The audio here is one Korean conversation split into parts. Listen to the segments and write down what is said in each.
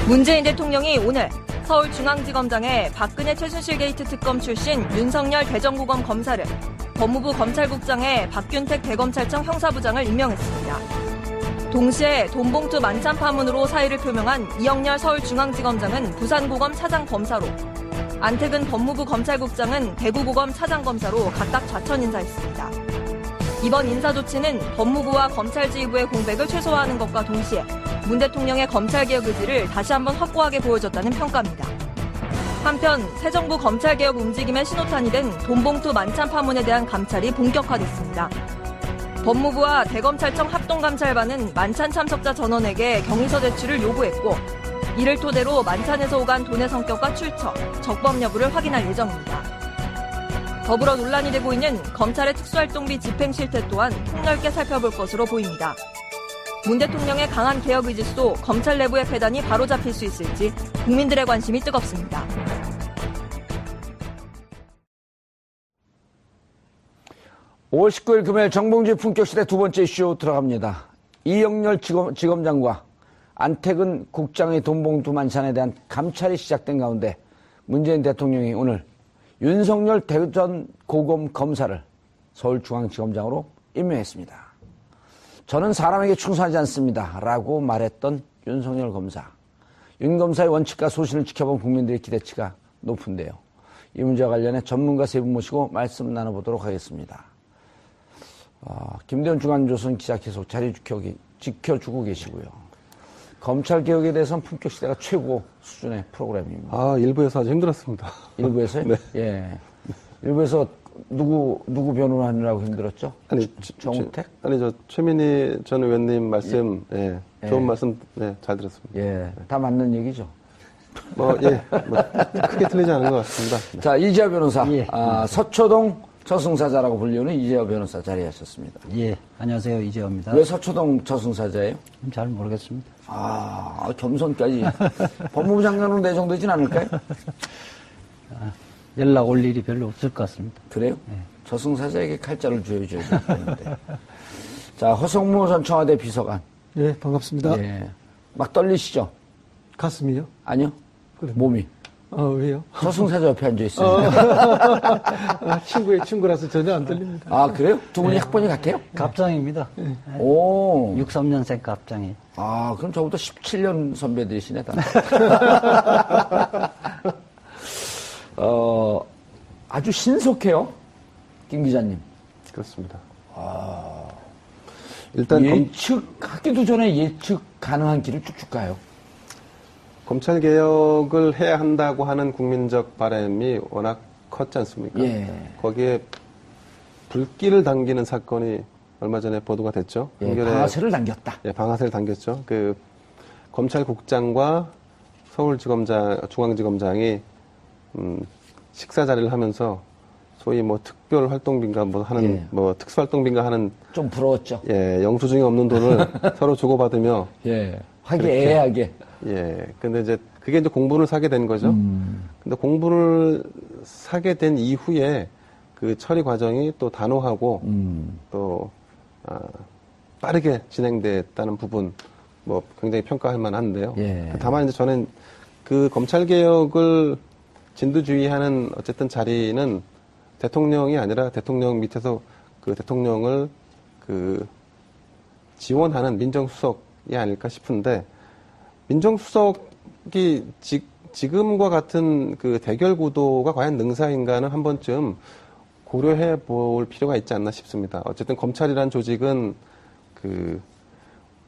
문재인 대통령이 오늘 서울중앙지검장에 박근혜 최순실 게이트 특검 출신 윤석열 대전고검 검사를, 법무부 검찰국장에 박균택 대검찰청 형사부장을 임명했습니다. 동시에 돈봉투 만찬 파문으로 사의를 표명한 이영렬 서울중앙지검장은 부산고검 차장검사로, 안택은 법무부 검찰국장은 대구고검 차장검사로 각각 좌천 인사했습니다. 이번 인사 조치는 법무부와 검찰지휘부의 공백을 최소화하는 것과 동시에 문 대통령의 검찰개혁 의지를 다시 한번 확고하게 보여줬다는 평가입니다. 한편 새 정부 검찰개혁 움직임의 신호탄이 된 돈봉투 만찬 파문에 대한 감찰이 본격화됐습니다. 법무부와 대검찰청 합동감찰반은 만찬 참석자 전원에게 경위서 제출을 요구했고, 이를 토대로 만찬에서 오간 돈의 성격과 출처, 적법 여부를 확인할 예정입니다. 더불어 논란이 되고 있는 검찰의 특수활동비 집행 실태 또한 폭넓게 살펴볼 것으로 보입니다. 문 대통령의 강한 개혁 의지 속 검찰 내부의 폐단이 바로잡힐 수 있을지 국민들의 관심이 뜨겁습니다. (5월 19일) 금요일 정봉주의 품격시대 두 번째 이슈 들어갑니다. 이영렬 지검장과 안택은 국장의 돈봉투 만찬에 대한 감찰이 시작된 가운데 문재인 대통령이 오늘 윤석열 대전고검 검사를 서울중앙지검장으로 임명했습니다. 저는 사람에게 충성하지 않습니다 라고 말했던 윤석열 검사. 윤 검사의 원칙과 소신을 지켜본 국민들의 기대치가 높은데요. 이 문제와 관련해 전문가 세 분 모시고 말씀 나눠보도록 하겠습니다. 김대훈 중앙조선 기자 계속 자리 지켜주고 계시고요. 검찰개혁에 대해서는 품격시대가 최고 수준의 프로그램입니다. 일부에서 아주 힘들었습니다. 일부에서요? 네. 예. 일부에서 누구 변호하느라고 힘들었죠? 정우택? 최민희 전 의원님 말씀, 좋은 말씀, 잘 들었습니다. 예. 다 맞는 얘기죠? 크게 틀리지 않은 것 같습니다. 네. 자, 이재화 변호사. 서초동 저승사자라고 불리우는 이재화 변호사 자리하셨습니다. 예, 안녕하세요. 이재화입니다. 왜 서초동 저승사자예요? 잘 모르겠습니다. 겸손까지. 법무부 장관으로 내정되진 않을까요? 연락 올 일이 별로 없을 것 같습니다. 그래요? 네. 저승사자에게 칼자를 쥐어줘야 되는데. 자, 허성무 전 청와대 비서관. 예, 반갑습니다. 예. 막 떨리시죠? 가슴이요? 아니요. 그래. 몸이. 왜요? 저승사자 옆에 앉아있어요. 친구의 친구라서 전혀 안 들립니다. 그래요? 두 분이 학번이 같아요? 갑장입니다. 네. 오. 63년생 갑장이. 그럼 저보다 17년 선배들이시네, 다. 아주 신속해요, 김 기자님. 그렇습니다. 일단 예측하기도 전에 예측 가능한 길을 쭉쭉 가요. 검찰 개혁을 해야 한다고 하는 국민적 바람이 워낙 컸지 않습니까? 예. 거기에 불길을 당기는 사건이 얼마 전에 보도가 됐죠. 예, 방아쇠를 당겼다. 예, 방아쇠를 당겼죠. 검찰국장과 중앙지검장이 식사 자리를 하면서 소위 특별 활동비인가 특수활동비인가 하는 좀 부러웠죠. 예, 영수증이 없는 돈을 서로 주고받으며 화기애애하게. 근데 이제 그게 이제 공분을 사게 된 거죠. 근데 공분을 사게 된 이후에 그 처리 과정이 또 단호하고 또 빠르게 진행됐다는 부분 굉장히 평가할 만한데요. 다만 이제 저는 그 검찰 개혁을 진두지휘하는 어쨌든 자리는 대통령이 아니라 대통령 밑에서 그 대통령을 지원하는 민정수석이 아닐까 싶은데, 민정수석이 지금과 같은 그 대결 구도가 과연 능사인가는 한 번쯤 고려해 볼 필요가 있지 않나 싶습니다. 어쨌든 검찰이란 조직은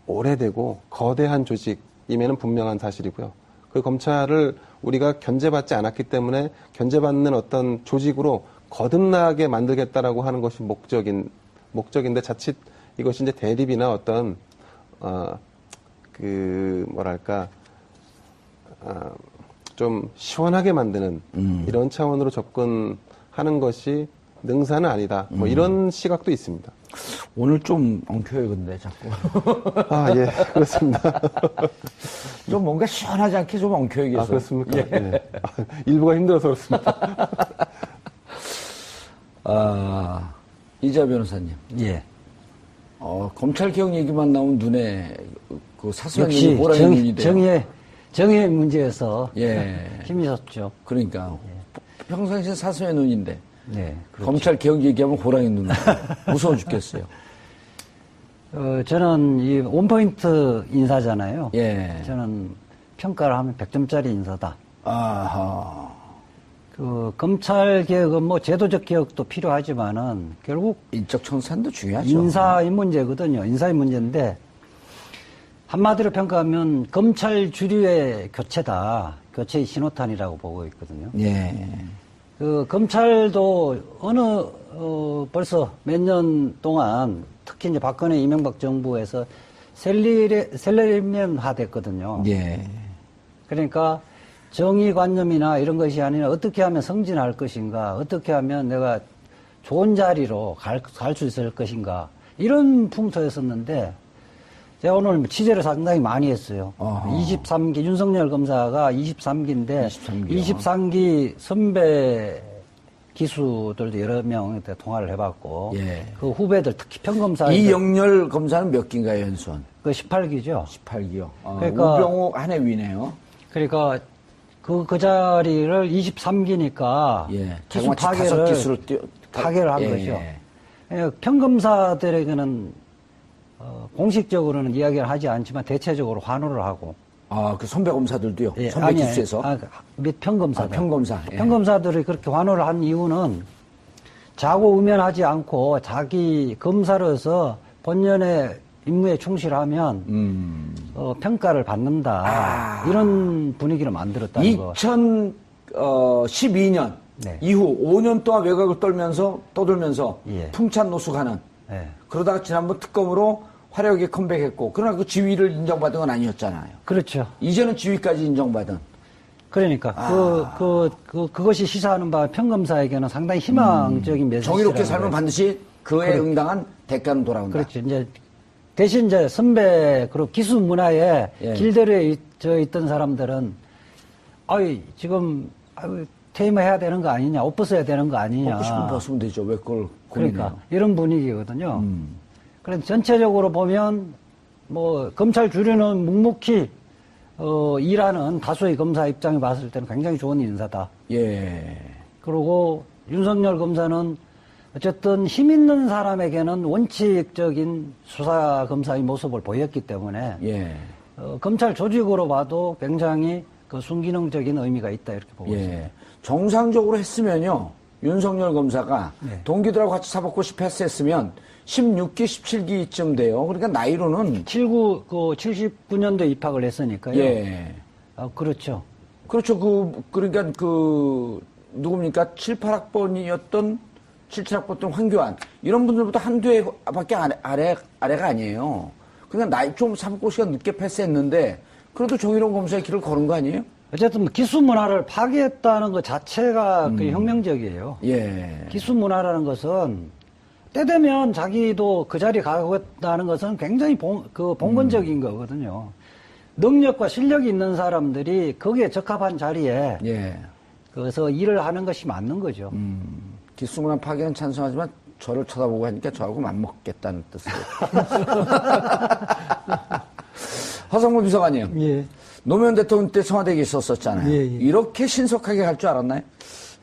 오래되고 거대한 조직임에는 분명한 사실이고요. 그 검찰을 우리가 견제받지 않았기 때문에 견제받는 어떤 조직으로 거듭나게 만들겠다라고 하는 것이 목적인데, 자칫 이것이 이제 대립이나 어떤 좀 시원하게 만드는 이런 차원으로 접근하는 것이 능사는 아니다. 이런 시각도 있습니다. 오늘 좀 엉켜요, 근데 자꾸. 예, 그렇습니다. 좀 뭔가 시원하지 않게 좀 엉켜요, 계속. 그렇습니까? 예. 일부가 힘들어서 그렇습니다. 이재화 변호사님. 예. 검찰 개혁 얘기만 나오면 눈에 그 사소한 눈이 보라는 눈이 돼요. 정의 문제에서 예. 힘이 섰죠. 그러니까 평상시에 사슴의 눈인데 네. 그렇죠. 검찰 개혁 얘기하면 호랑이 눈 무서워 죽겠어요. 저는 이 원포인트 인사잖아요. 예. 저는 평가를 하면 100점짜리 인사다. 아하. 검찰 개혁은 뭐 제도적 개혁도 필요하지만은 결국 인적 청산도 중요하죠. 인사의 문제거든요. 인사의 문제인데 한마디로 평가하면 검찰 주류의 교체다. 교체의 신호탄이라고 보고 있거든요. 예. 검찰도 벌써 몇 년 동안 특히 이제 박근혜 이명박 정부에서 셀러리맨화 됐거든요. 예. 그러니까 정의관념이나 이런 것이 아니라 어떻게 하면 승진할 것인가, 어떻게 하면 내가 좋은 자리로 갈 수 있을 것인가, 이런 풍토였었는데, 제가 오늘 취재를 상당히 많이 했어요. 어허. 23기, 윤석열 검사가 23기인데, 23기 선배 기수들도 여러 명한테 통화를 해봤고, 예. 그 후배들, 특히 평검사. 이영렬 검사는 몇 기인가요, 연수원? 그 18기죠. 18기요. 그러니까- 우병우 한 해 위네요. 그러니까, 그 자리를 23기니까, 예. 기수 자그마치 다섯 파괴를 기수로 타결을 한 예. 거죠. 평검사들에게는 공식적으로는 이야기를 하지 않지만 대체적으로 환호를 하고. 아, 그 선배 검사들도요? 예, 선배 아니, 기수에서? 몇 평검사들. 평검사. 예. 평검사들이 그렇게 환호를 한 이유는 자고우면하지 않고 자기 검사로서 본연의 임무에 충실하면 평가를 받는다. 이런 분위기를 만들었다는 거. 2012년 네. 이후 5년 동안 외곽을 떠돌면서 예. 풍찬 노숙하는 예. 그러다가 지난번 특검으로 화려하게 컴백했고 그러나 그 지위를 인정받은 건 아니었잖아요. 그렇죠. 이제는 지위까지 인정받은. 그러니까 그것이 시사하는 바 평검사에게는 상당히 희망적인 메시지라고. 정의롭게 살면 그래요. 반드시 그에 응당한 대가는 돌아온다. 그렇죠. 이제 대신 이제 선배 그리고 기수 문화에 예. 길들여 있던 사람들은 지금 퇴임해야 되는 거 아니냐, 옷 벗어야 되는 거 아니냐. 먹고 싶으면 벗으면 되죠. 왜 그걸 고민해요? 그러니까 이런 분위기거든요. 그래서 전체적으로 보면 뭐 검찰 주류는 묵묵히 일하는 다수의 검사 입장에 봤을 때는 굉장히 좋은 인사다. 예. 그리고 윤석열 검사는 어쨌든 힘 있는 사람에게는 원칙적인 수사 검사의 모습을 보였기 때문에 예. 검찰 조직으로 봐도 굉장히 그 순기능적인 의미가 있다 이렇게 보고 있습니다. 예. 정상적으로 했으면요. 윤석열 검사가 네. 동기들하고 같이 사법고시 패스했으면 16기, 17기쯤 돼요. 그러니까 나이로는 79년도에 입학을 했으니까요. 예. 그렇죠. 그렇죠. 그러니까 누굽니까? 7, 8학번이었던 7, 7학번던 황교안 이런 분들보다 한두 해밖에 아래가 아니에요. 그러니까 나이 좀 사법고시가 늦게 패스했는데 그래도 정의로운 검사의 길을 걸은 거 아니에요? 어쨌든 기수 문화를 파괴했다는 것 자체가 그 혁명적이에요. 예. 기수 문화라는 것은 때 되면 자기도 그 자리에 가겠다는 것은 굉장히 본건적인 거거든요. 능력과 실력이 있는 사람들이 거기에 적합한 자리에 예. 그래서 일을 하는 것이 맞는 거죠. 기수문화 파괴는 찬성하지만 저를 쳐다보고 하니까 저하고 맞먹겠다는 뜻으로. 허성무 비서관님. 예. 노무현 대통령 때 청와대에 있었잖아요. 예, 예. 이렇게 신속하게 갈 줄 알았나요?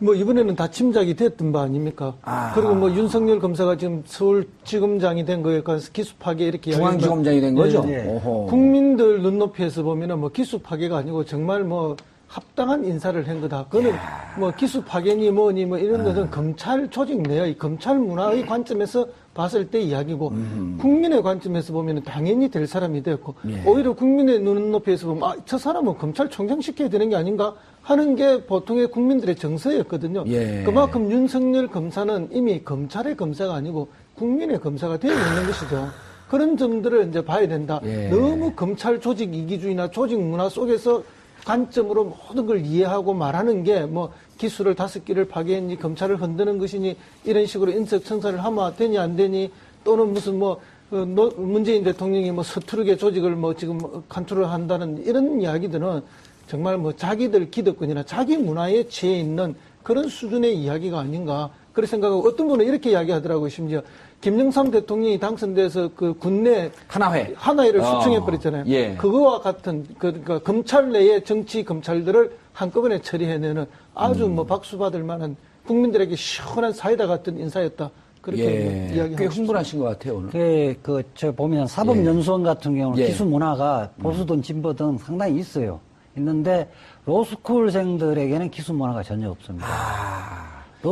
뭐 이번에는 다 침작이 됐던 바 아닙니까? 그리고 뭐 윤석열 검사가 지금 서울지검장이 된 거에 관해서 기수 파괴 이렇게 중앙지검장이 된 거죠? 예, 예. 오호. 국민들 눈높이에서 보면은 뭐 기수 파괴가 아니고 정말 뭐 합당한 인사를 한 거다. 그거는 뭐 기수 파괴니 뭐니 뭐 이런 것은 검찰 조직 내의 검찰 문화의 관점에서 봤을 때 이야기고 국민의 관점에서 보면 당연히 될 사람이 되었고 예. 오히려 국민의 눈높이에서 보면 저 사람은 검찰총장 시켜야 되는 게 아닌가 하는 게 보통의 국민들의 정서였거든요. 예. 그만큼 윤석열 검사는 이미 검찰의 검사가 아니고 국민의 검사가 되어 있는 것이죠. 그런 점들을 이제 봐야 된다. 예. 너무 검찰 조직 이기주의나 조직 문화 속에서 관점으로 모든 걸 이해하고 말하는 게 뭐 기수를 5기를 파괴했니 검찰을 흔드는 것이니 이런 식으로 인적 청산을 하면 되니 안 되니 또는 무슨 뭐 문재인 대통령이 뭐 서투르게 조직을 뭐 지금 컨트롤 한다는 이런 이야기들은 정말 뭐 자기들 기득권이나 자기 문화에 취해 있는 그런 수준의 이야기가 아닌가 그런 생각하고 어떤 분은 이렇게 이야기하더라고요. 심지어 김영삼 대통령이 당선돼서 그 군내 하나회를 수청해버렸잖아요. 예. 그거와 같은 그러니까 검찰 내의 정치 검찰들을 한꺼번에 처리해내는 아주 뭐 박수 받을 만한 국민들에게 시원한 사이다 같은 인사였다. 그렇게 이야기하고 꽤 흥분하신 것 같아요 오늘. 저 보면 사법연수원 같은 경우는 예. 기수 문화가 보수든 진보든 상당히 있어요. 있는데 로스쿨생들에게는 기수 문화가 전혀 없습니다.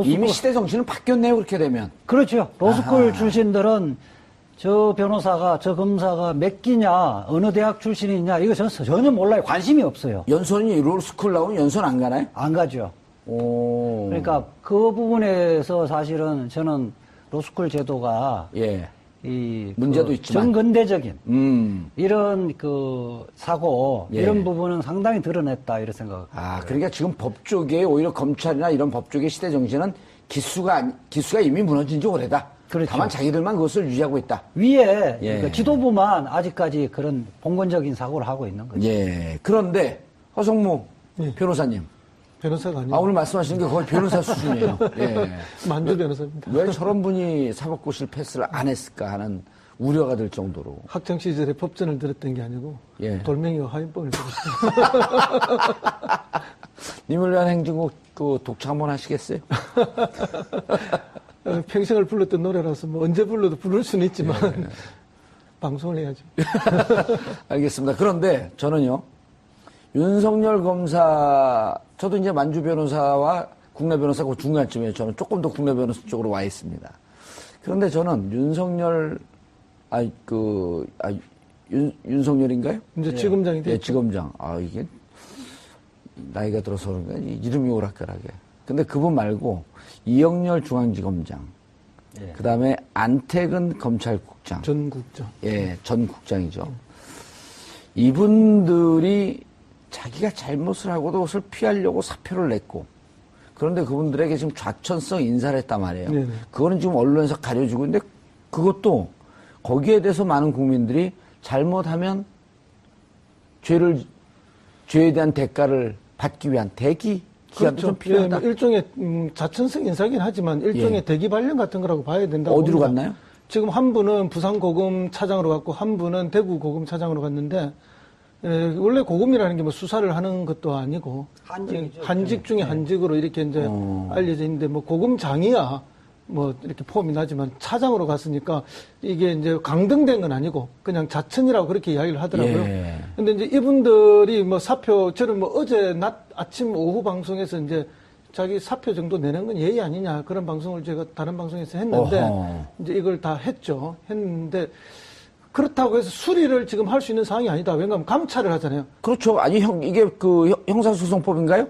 이미 시대 정신은 바뀌었네요 그렇게 되면. 그렇죠. 로스쿨 출신들은 저 변호사가 저 검사가 몇 기냐 어느 대학 출신이냐 이거 전혀 몰라요. 관심이 없어요. 연수원이 로스쿨 나오면 연수원 안 가나요? 안 가죠. 오. 그러니까 그 부분에서 사실은 저는 로스쿨 제도가 예. 이 문제도 있지만 정근대적인 이런 그 사고 예. 이런 부분은 상당히 드러냈다 이런 생각. 그러니까 지금 법 쪽에 오히려 검찰이나 이런 법 쪽의 시대 정신은 기수가 이미 무너진 지 오래다. 그렇죠. 다만 자기들만 그것을 유지하고 있다. 위에 예. 그러니까 지도부만 아직까지 그런 봉건적인 사고를 하고 있는 거죠. 예. 그런데 허성무 예. 변호사님. 변호사가 아니고 오늘 말씀하시는 게 거의 변호사 수준이에요. 예. 만주 변호사입니다. 왜 저런 분이 사법고시를 패스를 안 했을까 하는 우려가 될 정도로. 학창 시절에 법전을 들었던 게 아니고 예. 돌멩이와 화인법을 들었어요. 님을 위한 행진곡 그 독창 한번 하시겠어요? 평생을 불렀던 노래라서 뭐 언제 불러도 부를 수는 있지만 방송을 해야죠. 알겠습니다. 그런데 저는요, 윤석열 검사, 저도 이제 만주 변호사와 국내 변호사 그 중간쯤에 저는 조금 더 국내 변호사 쪽으로 와 있습니다. 그런데 저는 윤석열인가요? 이제 지검장이 됐죠. 예, 지검장. 이게 나이가 들어서 그런가 이름이 오락가락해. 근데 그분 말고 이영렬 중앙지검장, 예. 그 다음에 안태근 검찰국장. 전 국장. 예, 전 국장이죠. 이분들이 자기가 잘못을 하고도 그것을 피하려고 사표를 냈고, 그런데 그분들에게 지금 좌천성 인사를 했단 말이에요. 네네. 그거는 지금 언론에서 가려지고 있는데 그것도 거기에 대해서 많은 국민들이 잘못하면 죄에 대한 대가를 받기 위한 대기 기간도 좀 필요하다. 예, 뭐 일종의 자천성 인사긴 하지만 일종의 예. 대기 발령 같은 거라고 봐야 된다고 어디로 봅니다. 갔나요? 지금 한 분은 부산 고검 차장으로 갔고 한 분은 대구 고검 차장으로 갔는데 원래 고검이라는 게 뭐 수사를 하는 것도 아니고 한직이죠. 한직 중에 한직으로 이렇게 이제 알려져 있는데 뭐 고검장이야 뭐 이렇게 폼이 나지만 차장으로 갔으니까 이게 이제 강등된 건 아니고 그냥 자천이라고 그렇게 이야기를 하더라고요. 예. 근데 이제 이분들이 뭐 사표 저는 뭐 어제 낮 아침 오후 방송에서 이제 자기 사표 정도 내는 건 예의 아니냐 그런 방송을 제가 다른 방송에서 했는데 어허. 이제 이걸 다 했는데 그렇다고 해서 수리를 지금 할 수 있는 상황이 아니다. 왜냐하면 감찰을 하잖아요. 그렇죠. 아니, 이게 그 형사소송법인가요?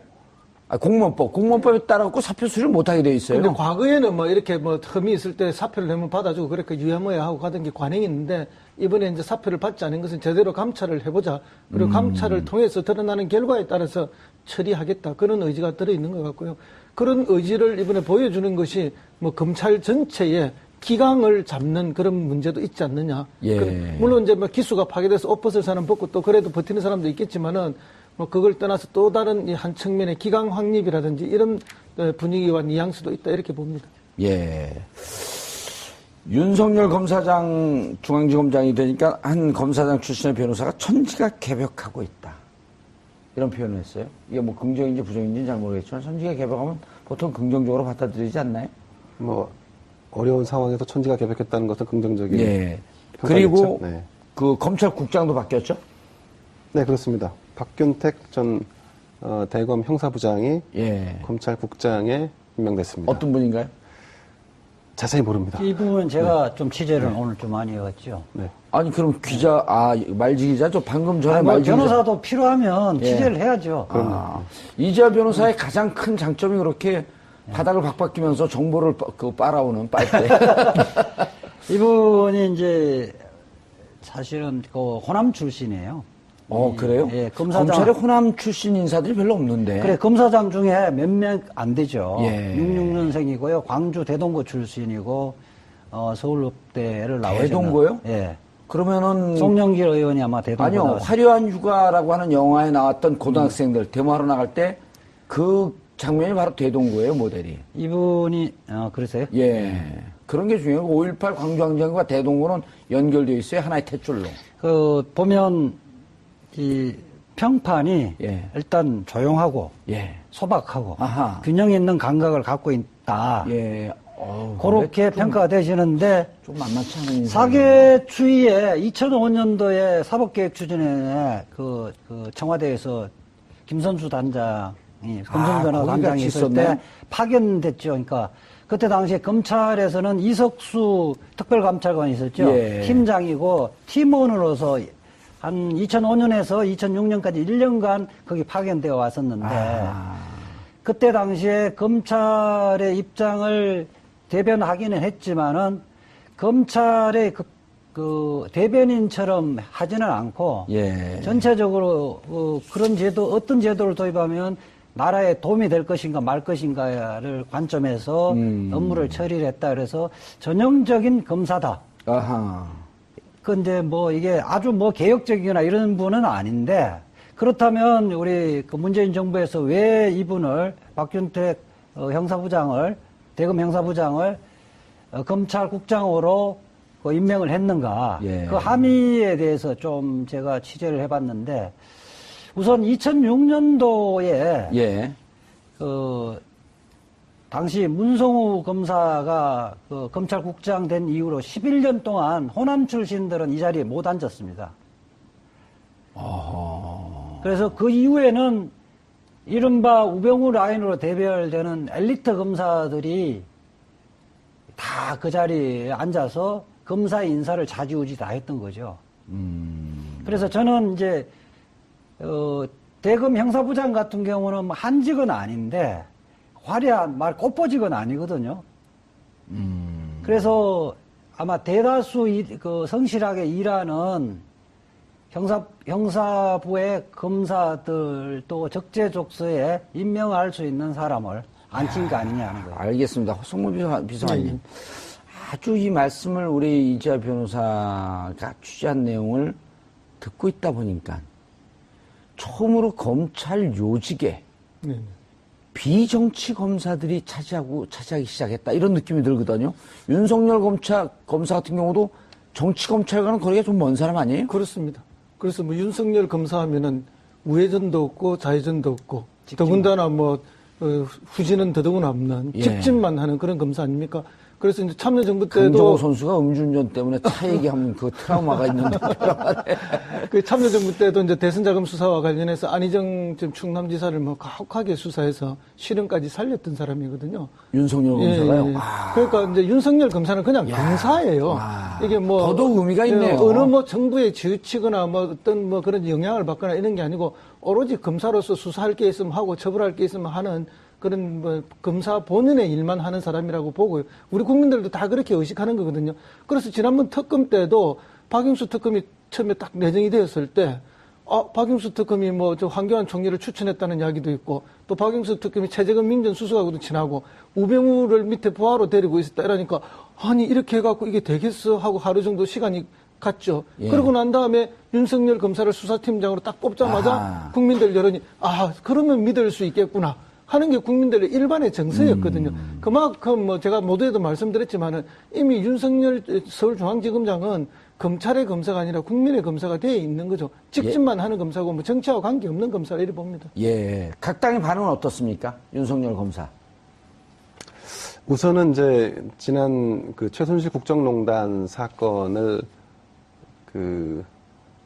공무원법에 따라갖고 사표 수리를 못하게 돼 있어요. 근데 과거에는 뭐 이렇게 뭐 흠이 있을 때 사표를 내면 받아주고 그렇게 유야무야 하고 가던 게 관행이 있는데 이번에 이제 사표를 받지 않은 것은 제대로 감찰을 해보자. 그리고 감찰을 통해서 드러나는 결과에 따라서 처리하겠다. 그런 의지가 들어있는 것 같고요. 그런 의지를 이번에 보여주는 것이 뭐 검찰 전체에 기강을 잡는 그런 문제도 있지 않느냐. 예. 물론 이제 뭐 기수가 파괴돼서 옷 벗을 사람 벗고 또 그래도 버티는 사람도 있겠지만은 뭐 그걸 떠나서 또 다른 이 한 측면의 기강 확립이라든지 이런 분위기와 뉘앙스도 있다 이렇게 봅니다. 예. 윤석열 검사장 중앙지검장이 되니까 한 검사장 출신의 변호사가 천지가 개벽하고 있다. 이런 표현을 했어요. 이게 뭐 긍정인지 부정인지는 잘 모르겠지만 천지가 개벽하면 보통 긍정적으로 받아들이지 않나요? 뭐 어려운 상황에서 천지가 개벽했다는 것은 긍정적인. 예. 평가겠죠. 그리고 네. 그 검찰국장도 바뀌었죠? 네, 그렇습니다. 박균택 전 대검 형사부장이 예. 검찰국장에 임명됐습니다. 어떤 분인가요? 자세히 모릅니다. 이 부분은 제가 좀 취재를 오늘 좀 많이 해왔죠. 네. 아니 그럼 기자, 말지 기자죠? 방금 전에 뭐 말지 기자. 변호사도 필요하면 예. 취재를 해야죠. 이재하 변호사의 가장 큰 장점이 그렇게 바닥을 박박히면서 정보를 빨아오는 빨대. 이분이 이제 사실은 그 호남 출신이에요. 그래요? 예, 검사장. 검찰에 호남 출신 인사들이 별로 없는데. 그래, 검사장 중에 몇 명 안 되죠. 예. 66년생이고요. 광주 대동고 출신이고, 서울읍대를 나오셨나. 대동고요? 예. 그러면은. 송영길 의원이 아마 대동고. 아니요. 나왔어요. 화려한 휴가라고 하는 영화에 나왔던 고등학생들 데모하러 나갈 때 그 장면이 바로 대동고예요, 모델이. 이분이, 그러세요? 예. 그런 게 중요해요. 5.18 광주항쟁과 대동구는 연결되어 있어요. 하나의 탯줄로. 보면, 이 평판이 예. 일단 조용하고 예. 소박하고 아하. 균형 있는 감각을 갖고 있다. 예. 그렇게 평가가 되시는데 좀 만만치 않은 사계추위에 2005년도에 사법개혁추진회 그 청와대에서 김선수 단장이 검증변호 단장이 있을 때 파견됐죠. 그러니까 그때 당시에 검찰에서는 이석수 특별감찰관이 있었죠. 예. 팀장이고 팀원으로서 한 2005년에서 2006년까지 1년간 거기 파견되어 왔었는데 그때 당시에 검찰의 입장을 대변하기는 했지만은 검찰의 그 대변인처럼 하지는 않고 예. 전체적으로 그런 제도 어떤 제도를 도입하면 나라에 도움이 될 것인가 말 것인가를 관점에서 업무를 처리를 했다. 그래서 전형적인 검사다. 아하. 근데 뭐 이게 아주 뭐 개혁적이거나 이런 분은 아닌데 그렇다면 우리 그 문재인 정부에서 왜 이분을 박균택 형사부장을 대검 형사부장을 검찰국장으로 임명을 했는가? 예. 그 함의에 대해서 좀 제가 취재를 해봤는데 우선 2006년도에 예. 당시 문성우 검사가 검찰국장 된 이후로 11년 동안 호남 출신들은 이 자리에 못 앉았습니다. 그래서 그 이후에는 이른바 우병우 라인으로 대별되는 엘리트 검사들이 다 그 자리에 앉아서 검사 인사를 좌지우지 다 했던 거죠. 그래서 저는 이제 대검 형사부장 같은 경우는 한직은 아닌데 화려한 꽃보직은 아니거든요. 그래서 아마 대다수 성실하게 일하는 형사부의 검사들도 적재적소에 임명할 수 있는 사람을 앉힌 거 아니냐는 거예요. 알겠습니다. 허성무 비서관님. 아주 이 말씀을 우리 이지아 변호사가 취재한 내용을 듣고 있다 보니까 처음으로 검찰 요직에 비정치 검사들이 차지하기 시작했다. 이런 느낌이 들거든요. 윤석열 검사 같은 경우도 정치 검찰과는 거리가 좀 먼 사람 아니에요? 그렇습니다. 그래서 뭐 윤석열 검사하면은 우회전도 없고 좌회전도 없고 더군다나 뭐 후진은 더더군 없는 예. 직진만 하는 그런 검사 아닙니까? 그래서 이제 참여정부 때도 강정호 선수가 음주운전 때문에 차 얘기하면 그 트라우마가 있는데 그 참여정부 때도 이제 대선자금 수사와 관련해서 안희정 지금 충남지사를 뭐 가혹하게 수사해서 실형까지 살렸던 사람이거든요. 윤석열 검사가요. 예. 그러니까 이제 윤석열 검사는 그냥 검사예요. 이게 뭐 더더욱 의미가 있네요. 어느 뭐 정부에 지우치거나 뭐 어떤 뭐 그런 영향을 받거나 이런 게 아니고 오로지 검사로서 수사할 게 있으면 하고 처벌할 게 있으면 하는 그런 뭐 검사 본연의 일만 하는 사람이라고 보고요. 우리 국민들도 다 그렇게 의식하는 거거든요. 그래서 지난번 특검 때도 박영수 특검이 처음에 딱 내정이 되었을 때 박영수 특검이 뭐 저 황교안 총리를 추천했다는 이야기도 있고 또 박영수 특검이 최재근 민정수석하고도 친하고 우병우를 밑에 부하로 데리고 있었다 이러니까 아니 이렇게 해갖고 이게 되겠어 하고 하루 정도 시간이 갔죠. 예. 그러고 난 다음에 윤석열 검사를 수사팀장으로 딱 뽑자마자 국민들 여론이 그러면 믿을 수 있겠구나 하는 게 국민들의 일반의 정서였거든요. 그만큼 뭐 제가 모두에도 말씀드렸지만은 이미 윤석열 서울중앙지검장은 검찰의 검사가 아니라 국민의 검사가 되어 있는 거죠. 직진만 하는 검사고 뭐 정치하고 관계없는 검사라 이렇게 봅니다. 예. 각 당의 반응은 어떻습니까? 윤석열 검사. 우선은 이제 지난 그 최순실 국정농단 사건을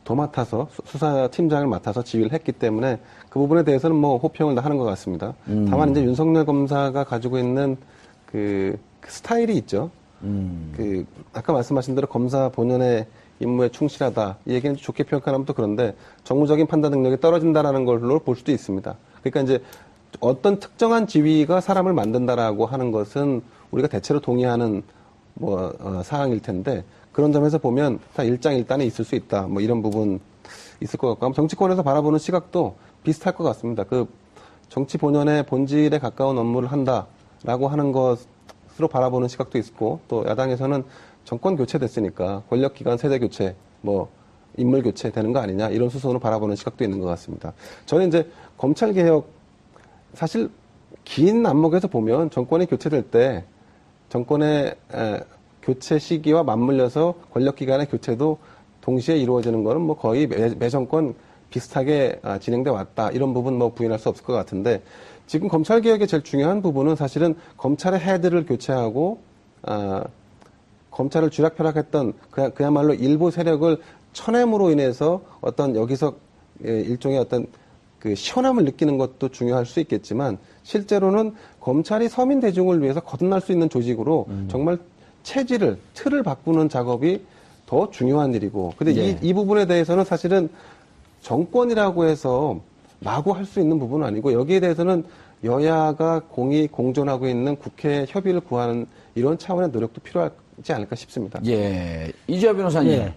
도맡아서 수사팀장을 맡아서 지휘를 했기 때문에 그 부분에 대해서는 뭐 호평을 하는 것 같습니다. 다만 이제 윤석열 검사가 가지고 있는 그 스타일이 있죠. 아까 말씀하신 대로 검사 본연의 임무에 충실하다. 이 얘기는 좋게 평가하면 또 그런데 정무적인 판단 능력이 떨어진다라는 걸로 볼 수도 있습니다. 그러니까 이제 어떤 특정한 지위가 사람을 만든다라고 하는 것은 우리가 대체로 동의하는 사항일 텐데 그런 점에서 보면 다 일장일단에 있을 수 있다. 뭐 이런 부분 있을 것 같고 정치권에서 바라보는 시각도 비슷할 것 같습니다. 그 정치 본연의 본질에 가까운 업무를 한다라고 하는 것으로 바라보는 시각도 있고 또 야당에서는 정권 교체됐으니까 권력기관 세대 교체, 인물 교체 되는 거 아니냐 이런 수순으로 바라보는 시각도 있는 것 같습니다. 저는 이제 검찰 개혁 사실 긴 안목에서 보면 정권이 교체될 때 정권의 교체 시기와 맞물려서 권력기관의 교체도 동시에 이루어지는 거는 뭐 거의 매 정권 비슷하게 진행돼 왔다. 이런 부분 뭐 부인할 수 없을 것 같은데 지금 검찰 개혁의 제일 중요한 부분은 사실은 검찰의 헤드를 교체하고 검찰을 쥐락펴락했던 그야말로 일부 세력을 쳐냄으로 인해서 어떤 여기서 일종의 어떤 그 시원함을 느끼는 것도 중요할 수 있겠지만 실제로는 검찰이 서민 대중을 위해서 거듭날 수 있는 조직으로 정말 체질을 틀을 바꾸는 작업이 더 중요한 일이고 근데 예. 이 부분에 대해서는 사실은 정권이라고 해서 마구 할 수 있는 부분은 아니고 여기에 대해서는 여야가 공존하고 있는 국회 협의를 구하는 이런 차원의 노력도 필요하지 않을까 싶습니다. 예. 이재화 변호사님. 예.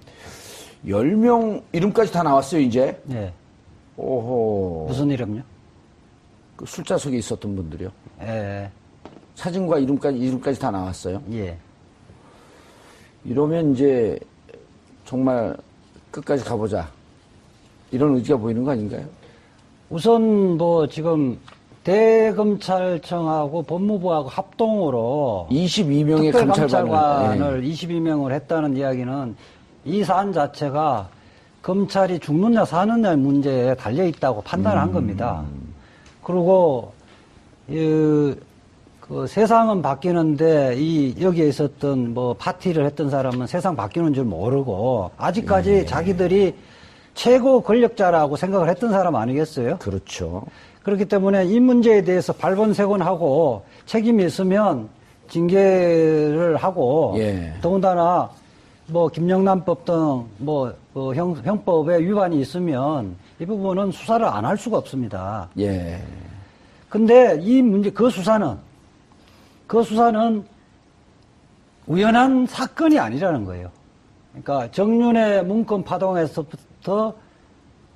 10명 이름까지 다 나왔어요, 이제. 예. 오호. 무슨 이름요? 그 술자석에 있었던 분들이요. 예. 사진과 이름까지 다 나왔어요. 예. 이러면 이제 정말 끝까지 가보자. 이런 의지가 보이는 거 아닌가요? 우선 뭐 지금 대검찰청하고 법무부하고 합동으로 22명의 특별감찰관을 22명을 했다는 이야기는 이 사안 자체가 검찰이 죽느냐 사느냐의 문제에 달려 있다고 판단을 한 겁니다. 그리고 그 세상은 바뀌는데 여기에 있었던 뭐 파티를 했던 사람은 세상 바뀌는 줄 모르고 아직까지 자기들이 최고 권력자라고 생각을 했던 사람 아니겠어요? 그렇죠. 그렇기 때문에 이 문제에 대해서 발본색원하고 책임이 있으면 징계를 하고 예. 더군다나 뭐 김영란법 등 뭐 형법에 위반이 있으면 이 부분은 수사를 안 할 수가 없습니다. 예. 근데 이 문제 그 수사는 우연한 사건이 아니라는 거예요. 그러니까 정윤의 문건 파동에서부터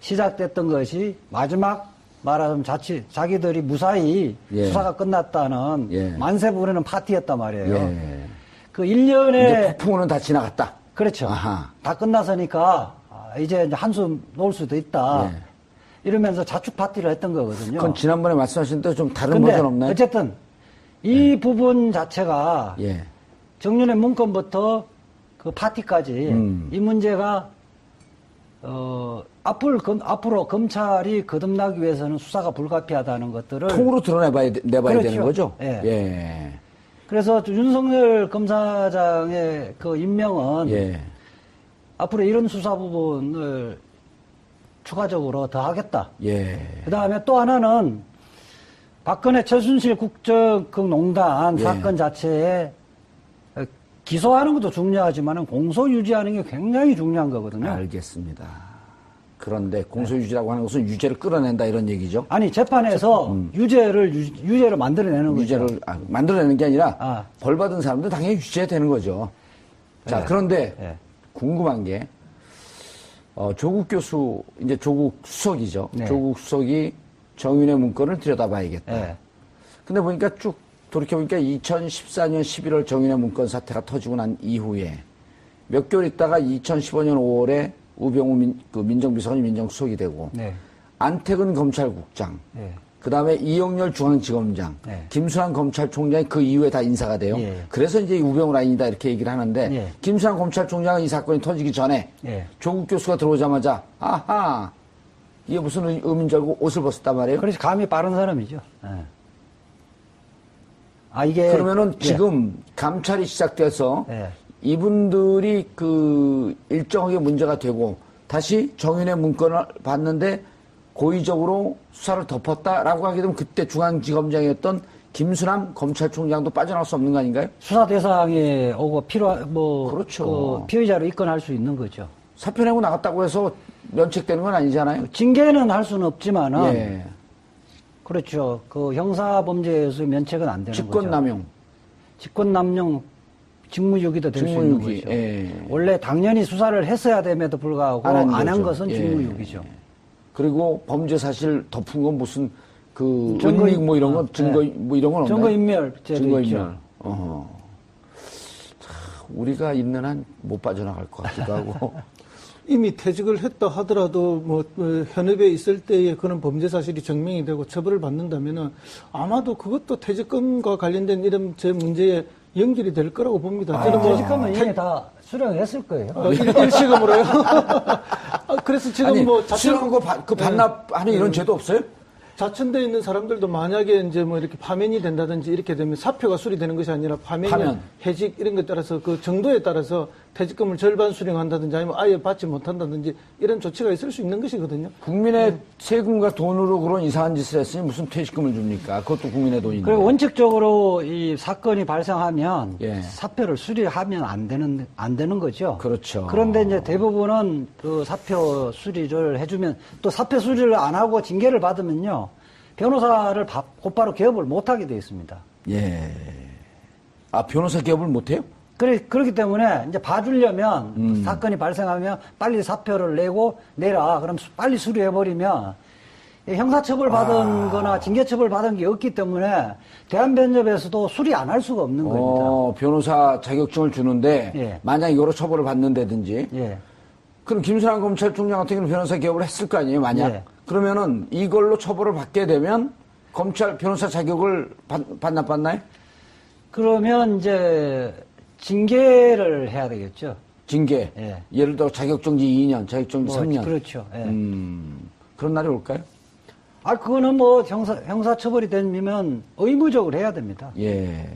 시작됐던 것이 마지막 말하자면 자기들이 무사히 예. 수사가 끝났다는 예. 만세 부르는 파티였단 말이에요. 예. 그 1년에 이제 폭풍우는 다 지나갔다. 그렇죠. 아하. 다 끝났으니까 이제 한숨 놓을 수도 있다. 예. 이러면서 자축 파티를 했던 거거든요. 그건 지난번에 말씀하신 대로 좀 다른 근데 버전 없나요? 어쨌든 이 부분 자체가 예. 정윤의 문건부터 그 파티까지 이 문제가 앞으로 검찰이 거듭나기 위해서는 수사가 불가피하다는 것들을 통으로 드러내봐야 그렇죠. 되는 거죠? 예. 예. 그래서 윤석열 검사장의 그 임명은 예. 앞으로 이런 수사 부분을 추가적으로 더 하겠다. 예. 그 다음에 또 하나는 박근혜 최순실 국정농단 예. 사건 자체에 기소하는 것도 중요하지만 공소 유지하는 게 굉장히 중요한 거거든요. 알겠습니다. 그런데 공소유지라고 하는 것은 유죄를 끌어낸다 이런 얘기죠? 아니 재판에서 유죄를 만들어내는 거죠. 유죄를 만들어내는 게 아니라 아. 벌 받은 사람도 당연히 유죄되는 거죠. 자, 네. 그런데 네. 궁금한 게 조국 교수 이제 조국 수석이죠. 네. 조국 수석이 정윤의 문건을 들여다봐야겠다. 네. 근데 보니까 쭉 돌이켜보니까 2014년 11월 정윤의 문건 사태가 터지고 난 이후에 몇 개월 있다가 2015년 5월에 우병우 민정비서관이 민정수석이 되고 네. 안태근 검찰국장 네. 그다음에 이영렬 중앙지검장 네. 김수환 검찰총장이 그 이후에 다 인사가 돼요. 예. 그래서 이제 우병우 라인이다 이렇게 얘기를 하는데 예. 김수환 검찰총장은 이 사건이 터지기 전에 예. 조국 교수가 들어오자마자 아하 이게 무슨 의미인 줄 알고 옷을 벗었단 말이에요. 그래서 감이 빠른 사람이죠. 네. 이게 그러면은 예. 지금 감찰이 시작돼서 예. 이분들이 그 일정하게 문제가 되고 다시 정윤의 문건을 봤는데 고의적으로 수사를 덮었다라고 하게 되면 그때 중앙지검장이었던 김수남 검찰총장도 빠져나올 수 없는 거 아닌가요? 수사 대상에 오고 그렇죠. 그 피의자로 입건할 수 있는 거죠. 사표 내고 나갔다고 해서 면책되는 건 아니잖아요. 징계는 할 수는 없지만은 예. 그렇죠. 그 형사범죄에서 면책은 안 되는 거죠. 직권남용, 직권남용, 직무유기도 될 수 있는 직무유기. 거죠. 예. 원래 당연히 수사를 했어야 됨에도 불구하고 안 안 한 한 거죠. 것은 예. 직무유기죠. 그리고 범죄 사실 덮은 건 무슨 그 증거 은닉 뭐 이런 건 증거 예. 뭐 이런 건 없나요? 증거인멸죄도 있죠. 증거인멸. 우리가 있는 한 못 빠져나갈 것 같기도 하고. 이미 퇴직을 했다 하더라도 현업에 있을 때에 그런 범죄 사실이 증명이 되고 처벌을 받는다면은 아마도 그것도 퇴직금과 관련된 이런 문제에 연결이 될 거라고 봅니다. 저는 뭐 퇴직금은 이미 다 수령했을 거예요. 일시금으로요. 그래서 지금 아니, 뭐 수령한 거 그 반납하는 이런 제도 없어요? 자천돼 있는 사람들도 만약에 이제 뭐 이렇게 파면이 된다든지 이렇게 되면 사표가 수리되는 것이 아니라 파면, 해직 이런 것에 따라서 그 정도에 따라서 퇴직금을 절반 수령한다든지 아니면 아예 받지 못한다든지 이런 조치가 있을 수 있는 것이거든요. 국민의 세금과 돈으로 그런 이상한 짓을 했으니 무슨 퇴직금을 줍니까? 그것도 국민의 돈인데. 그리고 원칙적으로 이 사건이 발생하면 예. 사표를 수리하면 안 되는 거죠. 그렇죠. 그런데 이제 대부분은 그 사표 수리를 해주면 또 사표 수리를 안 하고 징계를 받으면요. 변호사를 곧바로 개업을 못 하게 돼 있습니다. 예. 아, 변호사 개업을 못 해요? 그렇기 때문에 이제 봐주려면 사건이 발생하면 빨리 사표를 내라. 그럼 빨리 수리해버리면 형사처벌 받은 거나 징계처벌 받은 게 없기 때문에 대한변협에서도 수리 안 할 수가 없는 겁니다. 변호사 자격증을 주는데 예. 만약 이거로 처벌을 받는다든지 예. 그럼 김수남 검찰총장 같은 경우는 변호사 개업을 했을 거 아니에요, 만약. 예. 그러면은 이걸로 처벌을 받게 되면 검찰 변호사 자격을 반납받나요? 그러면 이제 징계를 해야 되겠죠. 징계. 예. 예를 들어 자격정지 2년, 자격정지 3년. 그렇죠. 예. 그런 날이 올까요? 그거는 뭐 형사처벌이 되면 의무적으로 해야 됩니다. 예.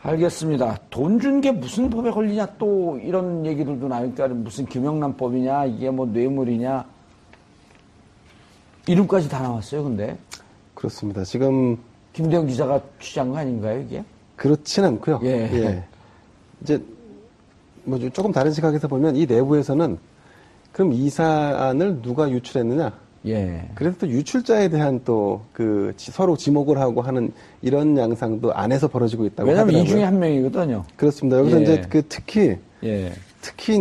알겠습니다. 돈 준 게 무슨 법에 걸리냐 또 이런 얘기들도 나니까 무슨 김영란법이냐 이게 뭐 뇌물이냐 이름까지 다 나왔어요. 근데 그렇습니다. 지금 김대영 기자가 취재한 거 아닌가요 이게? 그렇진 않고요. 예. 이제 뭐 조금 다른 시각에서 보면 이 내부에서는 그럼 이 사안을 누가 유출했느냐? 예. 그래서 또 유출자에 대한 또 그 서로 지목을 하고 하는 이런 양상도 안에서 벌어지고 있다고 왜냐면 하더라고요. 이 중에 한 명이거든요. 그렇습니다. 여기서 예. 이제 그 특히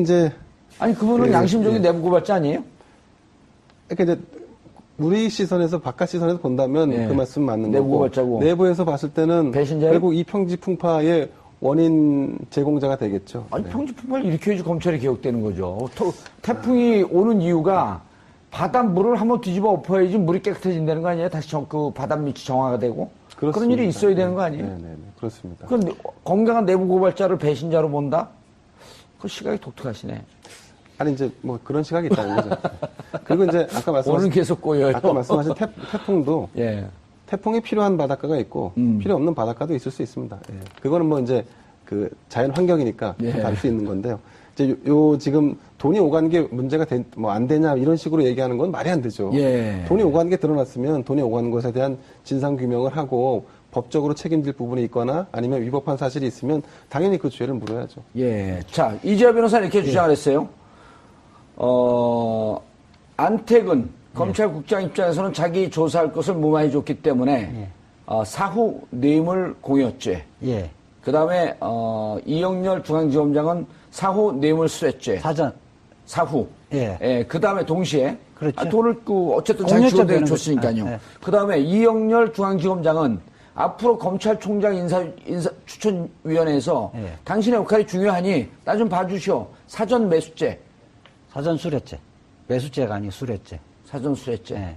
이제 아니 그분은 예, 양심적인 예. 내부고발자 아니에요? 그러니까 이제 우리 시선에서 바깥 시선에서 본다면 예. 그 말씀 맞는 거고 내부고발자고. 내부에서 봤을 때는 배신자예요? 결국 이 평지풍파의 원인 제공자가 되겠죠. 아니 네. 평지풍파를 일으켜야지 검찰이 개혁되는 거죠. 태풍이 오는 이유가 바닷물을 한번 뒤집어 엎어야지 물이 깨끗해진다는 거 아니에요? 다시 그 바닷밑이 정화가 되고 그렇습니다. 그런 일이 있어야 되는 거 아니에요? 네, 그렇습니다. 그럼 건강한 내부 고발자를 배신자로 본다? 그 시각이 독특하시네. 아니 이제 뭐 그런 시각이 있다는 거죠. 그리고 이제 아까 오늘 계속 꼬여요. 아까 말씀하신 태풍도 예. 태풍이 필요한 바닷가가 있고 필요 없는 바닷가도 있을 수 있습니다. 예. 그거는 뭐 이제 그 자연 환경이니까 예. 다를 수 있는 건데요. 이제 지금 돈이 오가는 게 문제가 뭐 안 되냐 이런 식으로 얘기하는 건 말이 안 되죠. 예. 돈이 오가는 게 드러났으면 돈이 오가는 것에 대한 진상 규명을 하고 법적으로 책임질 부분이 있거나 아니면 위법한 사실이 있으면 당연히 그 죄를 물어야죠. 예. 자, 이재화 변호사는 이렇게 주장을 했어요. 안택은 검찰국장 입장에서는 자기 조사할 것을 무마해 줬기 때문에 사후 뇌물 공여죄. 예. 그 다음에 이영렬 중앙지검장은 사후 뇌물 수뢰죄. 사후. 예. 그 다음에 동시에 그렇죠. 돈을 어쨌든 자기 직원들이 공여죄 줬으니까요. 예. 그 다음에 이영렬 중앙지검장은 앞으로 검찰총장 인사 추천위원회에서 예. 당신의 역할이 중요하니 나 좀 봐주시오. 사전 매수죄. 사전 수뢰죄. 매수죄가 아니고 수뢰죄. 사전 수뢰죄. 예.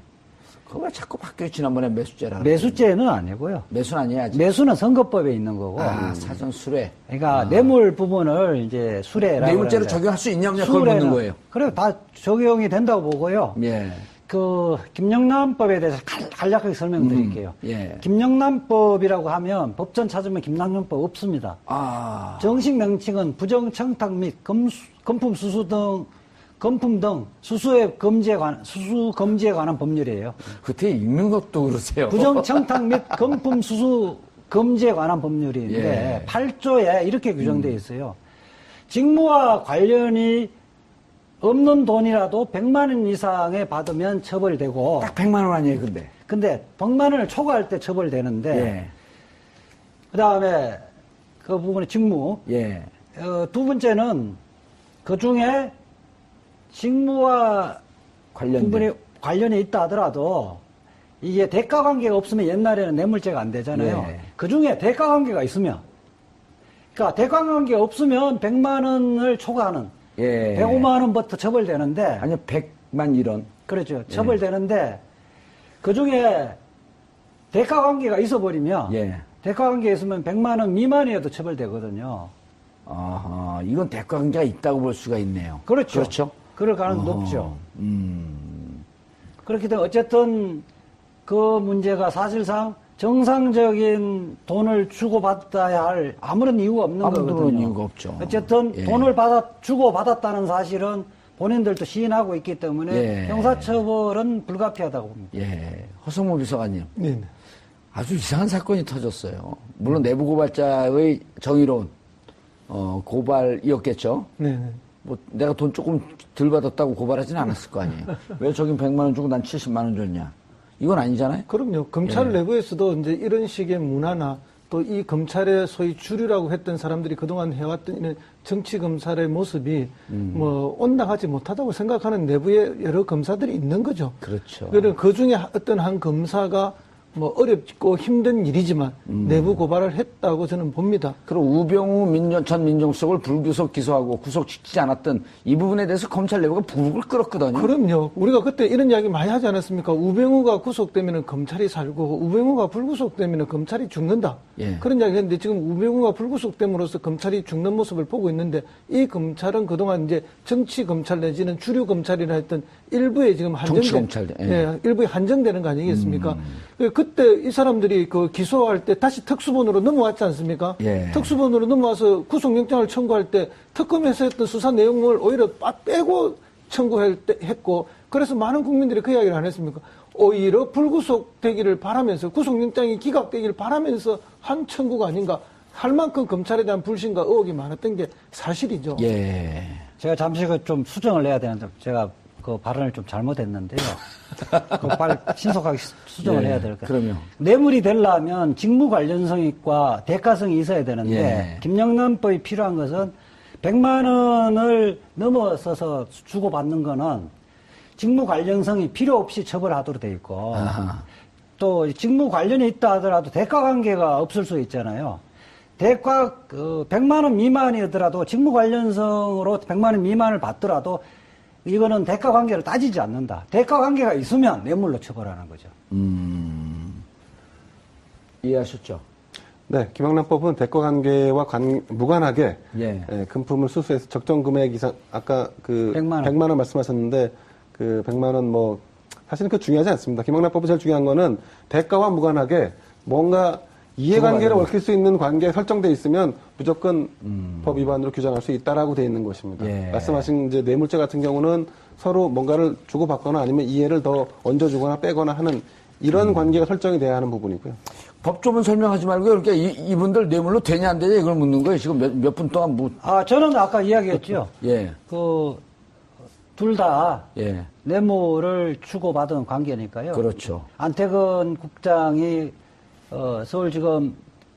그거 왜 자꾸 바뀌어 지난번에 매수죄라. 매수죄는 아니고요. 매수는 아니야지. 매수는 선거법에 있는 거고. 사전 수뢰. 그러니까 뇌물 부분을 이제 수뢰라고. 뇌물죄로 적용할 수 있냐 없냐 그걸 묻는 거예요. 그래 다 적용이 된다고 보고요. 예. 그 김영란법에 대해서 간략하게 설명드릴게요. 예. 김영란법이라고 하면 법전 찾으면 김영란법 없습니다. 정식 명칭은 부정청탁 및 금품 등 수수 검지에 관한 법률이에요. 그때 읽는 것도 그러세요. 부정청탁 및 금품 수수 검지에 관한 법률인데 예. 8조에 이렇게 규정되어 있어요. 직무와 관련이 없는 돈이라도 100만 원 이상에 받으면 처벌되고 딱 100만 원 아니에요, 근데 100만 원을 초과할 때 처벌되는데 예. 그다음에 그 부분의 직무 예. 두 번째는 그 중에 직무와 부분이 관련이 있다 하더라도 이게 대가 관계가 없으면 옛날에는 뇌물죄가 안 되잖아요. 예. 그 중에 대가 관계가 있으면 그러니까 대가 관계가 없으면 100만 원을 초과하는 예. 105만 원부터 처벌되는데 아니요, 100만 1원. 그렇죠. 처벌되는데 그 중에 대가 관계가 있어버리면 대가 관계에 있으면 100만 원 미만이어도 처벌되거든요. 아하, 이건 대가 관계가 있다고 볼 수가 있네요. 그렇죠. 그렇죠. 그럴 가능성이 높죠. 그렇기 때문에 어쨌든 그 문제가 사실상 정상적인 돈을 주고받아야 할 아무런 이유가 없는 아무런 거거든요. 이유가 없죠. 어쨌든 예. 돈을 주고받았다는 사실은 본인들도 시인하고 있기 때문에 예. 형사처벌은 불가피하다고 봅니다. 예. 허성모 비서관님. 네. 아주 이상한 사건이 터졌어요. 물론 내부 고발자의 정의로운 고발이었겠죠. 네. 뭐 내가 돈 조금 덜 받았다고 고발하진 않았을 거 아니에요. 왜 저긴 100만 원 주고 난 70만 원 줬냐. 이건 아니잖아요. 그럼요. 검찰 예. 내부에서도 이제 이런 식의 문화나 또 이 검찰의 소위 주류라고 했던 사람들이 그동안 해왔던 이런 정치 검찰의 모습이 뭐 온당하지 못하다고 생각하는 내부에 여러 검사들이 있는 거죠. 그렇죠. 그래서 그 중에 어떤 한 검사가 뭐 어렵고 힘든 일이지만 내부 고발을 했다고 저는 봅니다. 그리고 우병우 전 민정수석을 불구속 기소하고 구속시키지 않았던 이 부분에 대해서 검찰 내부가 부글부글 끓었거든요. 그럼요. 우리가 그때 이런 이야기 많이 하지 않았습니까? 우병우가 구속되면 검찰이 살고 우병우가 불구속되면 검찰이 죽는다. 예. 그런 이야기 했는데 지금 우병우가 불구속됨으로써 검찰이 죽는 모습을 보고 있는데 이 검찰은 그동안 이제 정치 검찰 내지는 주류 검찰이라 했던 일부에 지금 정치 검찰, 예. 예, 일부에 한정되는 거 아니겠습니까? 그때 이 사람들이 그 기소할 때 다시 특수본으로 넘어왔지 않습니까? 예. 특수본으로 넘어와서 구속영장을 청구할 때 특검에서 했던 수사 내용을 오히려 빼고 청구했고 그래서 많은 국민들이 그 이야기를 안 했습니까? 오히려 불구속되기를 바라면서 구속영장이 기각되기를 바라면서 한 청구가 아닌가 할 만큼 검찰에 대한 불신과 의혹이 많았던 게 사실이죠. 예. 제가 잠시 좀 수정을 해야 되는데 제가 그 발언을 좀 잘못했는데요. 빨리 신속하게 수정을 예, 해야 될 거예요. 그럼요. 뇌물이 되려면 직무 관련성과 대가성이 있어야 되는데 예. 김영란법이 필요한 것은 100만 원을 넘어서서 주고받는 거는 직무 관련성이 필요 없이 처벌하도록 돼 있고 아하. 또 직무 관련이 있다 하더라도 대가 관계가 없을 수 있잖아요. 대가 100만 원 미만이더라도 직무 관련성으로 100만 원 미만을 받더라도 이거는 대가 관계를 따지지 않는다. 대가 관계가 있으면 뇌물로 처벌하는 거죠. 이해하셨죠? 네, 김영란법은 대가 관계와 무관하게 예. 금품을 수수해서 적정 금액 이상 아까 그 100만 원. 원 말씀하셨는데 그 100만 원 뭐 사실은 그 중요하지 않습니다. 김영란법이 제일 중요한 거는 대가와 무관하게 뭔가 이해관계를 얽힐 수 있는 관계가 설정돼 있으면 무조건 법 위반으로 규정할 수 있다라고 돼 있는 것입니다. 예. 말씀하신 이제 뇌물죄 같은 경우는 서로 뭔가를 주고받거나 아니면 이해를 더 얹어주거나 빼거나 하는 이런 관계가 설정이 돼야 하는 부분이고요. 법조문 설명하지 말고요. 그러니까 이분들 뇌물로 되냐 안 되냐 이걸 묻는 거예요. 지금 몇 분 동안 저는 아까 이야기했죠. 예. 둘 다 예. 뇌물을 주고받은 관계니까요. 그렇죠. 안태근 국장이 서울지검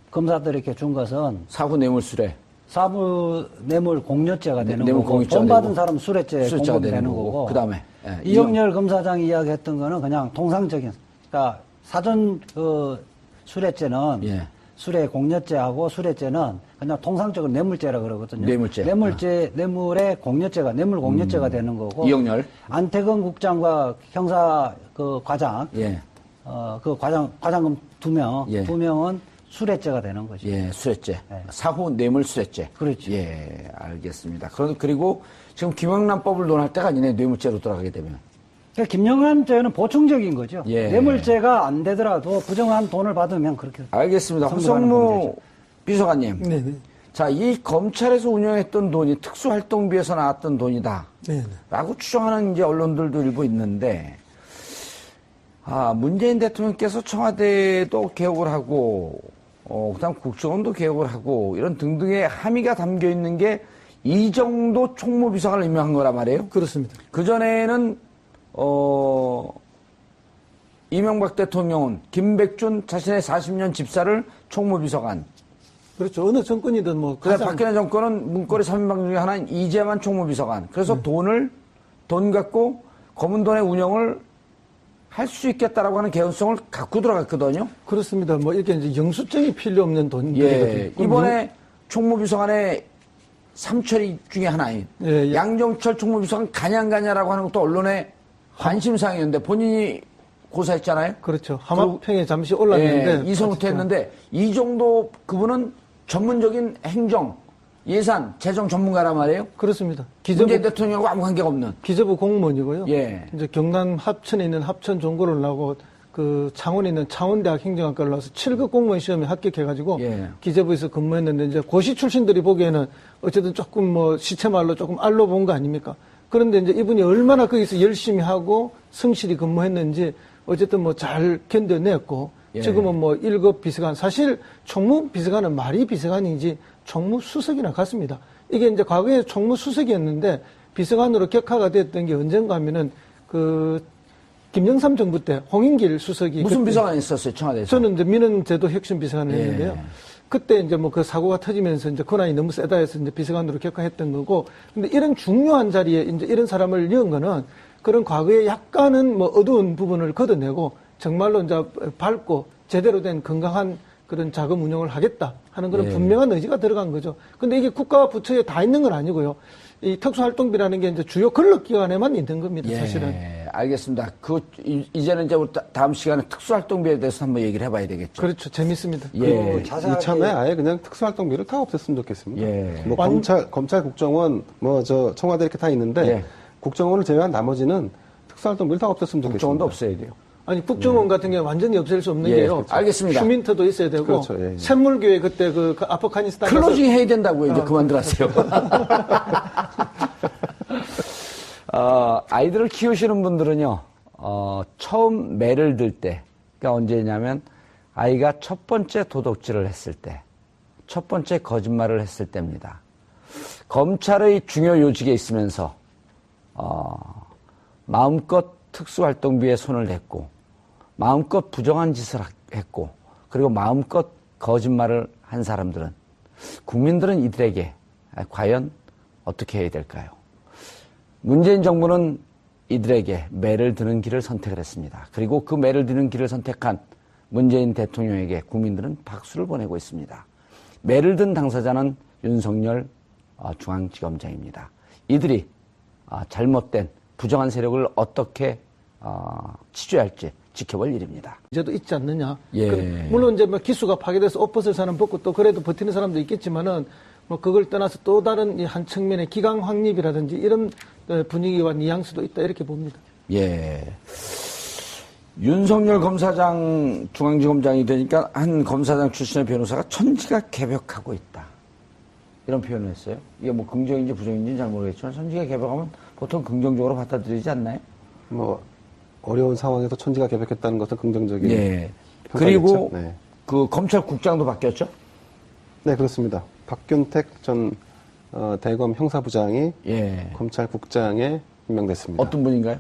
검사들에게 준 것은 사후 뇌물수뢰. 사무 뇌물 공여죄가 되는 뇌물 거고 공여죄가 돈 받은 되고, 사람 수뢰죄 수뢰죄가 공범되는 되는 거고. 그다음에 이영렬 검사장이 이야기했던 거는 그냥 통상적인 그러니까 사전 수뢰죄는 예. 수뢰 공여죄하고 수뢰죄는 그냥 통상적으로 뇌물죄라 그러거든요. 뇌물죄. 뇌물의 공여죄가 뇌물 공여죄가 되는 거고. 이영렬. 안태근 국장과 형사 그 과장 예. 그 과장금 두 명은 수뢰죄가 되는 거죠. 예, 수뢰죄. 네. 사후 뇌물 수뢰죄. 그렇죠. 예, 알겠습니다. 그리고 지금 김영란법을 논할 때가 아니네, 뇌물죄로 돌아가게 되면. 그러니까 김영란죄는 보충적인 거죠. 예. 뇌물죄가 안 되더라도 부정한 돈을 받으면 그렇게. 알겠습니다. 성립하는 허성무 범죄죠. 비서관님. 네네. 자, 이 검찰에서 운영했던 돈이 특수활동비에서 나왔던 돈이다. 네네. 라고 추정하는 이제 언론들도 일부 있는데, 문재인 대통령께서 청와대도 개혁을 하고, 그다음 국정원도 개혁을 하고, 이런 등등의 함의가 담겨 있는 게 이정도 총무비서관을 임명한 거란 말이에요. 그렇습니다. 그전에는, 이명박 대통령은 김백준 자신의 40년 집사를 총무비서관, 그렇죠. 어느 정권이든 뭐. 그다음 박근혜 정권은 문고리 3인방 중에 하나인 이재만 총무비서관. 그래서 돈 갖고 검은 돈의 운영을 할 수 있겠다라고 하는 개연성을 갖고 들어갔거든요. 그렇습니다. 뭐 이렇게 이제 영수증이 필요 없는 돈들이거든요. 예. 이번에 총무비서관의 삼철이 중에 하나인 양정철 총무비서관 가냐라고 하는 것도 언론의 관심사항이었는데 본인이 고사했잖아요. 그렇죠. 하마평에 잠시 올랐는데. 예, 이선부터 했는데 이 정도 그분은 전문적인 행정, 예산, 재정 전문가란 말이에요. 그렇습니다. 문재인 대통령하고 아무 관계가 없는. 기재부 공무원이고요. 예. 이제 경남 합천에 있는 합천 종고를 나오고 그 창원에 있는 창원대학 행정학과를 나와서 7급 공무원 시험에 합격해가지고 예. 기재부에서 근무했는데 이제 고시 출신들이 보기에는 어쨌든 조금 뭐 시체말로 조금 알로 본 거 아닙니까? 그런데 이제 이분이 얼마나 거기서 열심히 하고 성실히 근무했는지 어쨌든 뭐 잘 견뎌냈고 예. 지금은 뭐 1급 비서관, 사실 총무비서관은 말이 비서관이지 총무수석이나 같습니다. 이게 이제 과거에 총무수석이었는데 비서관으로 격하가 됐던 게 언젠가 하면은 그 김영삼 정부 때 홍인길 수석이 무슨 비서관이 있었어요, 청와대에서? 저는 이제 민원제도 혁신 비서관을 예. 했는데요. 그때 이제 뭐 그 사고가 터지면서 이제 권한이 너무 세다 해서 이제 비서관으로 격하했던 거고, 근데 이런 중요한 자리에 이제 이런 사람을 넣은 거는 그런 과거에 약간은 뭐 어두운 부분을 걷어내고 정말로 이제 밝고 제대로 된 건강한 그런 자금 운영을 하겠다 하는 그런 예. 분명한 의지가 들어간 거죠. 근데 이게 국가 부처에 다 있는 건 아니고요. 이 특수활동비라는 게 이제 주요 권력기관에만 있는 겁니다, 사실은. 예, 알겠습니다. 이제는 이제 우리 다음 시간에 특수활동비에 대해서 한번 얘기를 해봐야 되겠죠. 그렇죠. 재밌습니다. 예. 이참에 아예 그냥 특수활동비를 다 없앴으면 좋겠습니다. 예. 뭐 검찰, 국정원, 뭐 저 청와대 이렇게 다 있는데 예. 국정원을 제외한 나머지는 특수활동비를 다 없앴으면 좋겠습니다. 국정원도 없어야 돼요. 아니 국정원 같은 경우 완전히 없앨 수 없는 예, 게요. 그렇죠. 알겠습니다. 휴민트도 있어야 되고 그렇죠. 예, 예. 샘물교회 그때 그 아프가니스탄 클로징 해야 된다고요. 이제 그만들 하세요. 아이들을 키우시는 분들은요, 처음 매를 들 때, 그러니까 언제냐면, 아이가 첫 번째 도둑질을 했을 때, 첫 번째 거짓말을 했을 때입니다. 검찰의 중요 요직에 있으면서, 마음껏 특수활동비에 손을 댔고, 마음껏 부정한 짓을 했고, 그리고 마음껏 거짓말을 한 사람들은, 국민들은 이들에게 과연 어떻게 해야 될까요? 문재인 정부는 이들에게 매를 드는 길을 선택을 했습니다. 그리고 그 매를 드는 길을 선택한 문재인 대통령에게 국민들은 박수를 보내고 있습니다. 매를 든 당사자는 윤석열 중앙지검장입니다. 이들이 잘못된 부정한 세력을 어떻게 치줘야 할지 지켜볼 일입니다. 이제도 있지 않느냐. 예. 물론 이제 뭐 기수가 파괴돼서 옷 벗을 사람 벗고 또 그래도 버티는 사람도 있겠지만은 뭐 그걸 떠나서 또 다른 이 한 측면의 기강 확립이라든지 이런 분위기와 뉘앙스도 있다 이렇게 봅니다. 예. 윤석열 검사장 중앙지검장이 되니까 한 검사장 출신의 변호사가 천지가 개벽하고 있다. 이런 표현을 했어요. 이게 뭐 긍정인지 부정인지는 잘 모르겠지만 천지가 개벽하면 보통 긍정적으로 받아들이지 않나요? 뭐 어려운 상황에서 천지가 개벽했다는 것은 긍정적인. 예. 평가겠죠. 그리고 네. 그 검찰국장도 바뀌었죠? 네, 그렇습니다. 박균택 전 대검 형사부장이 예. 검찰국장에 임명됐습니다. 어떤 분인가요?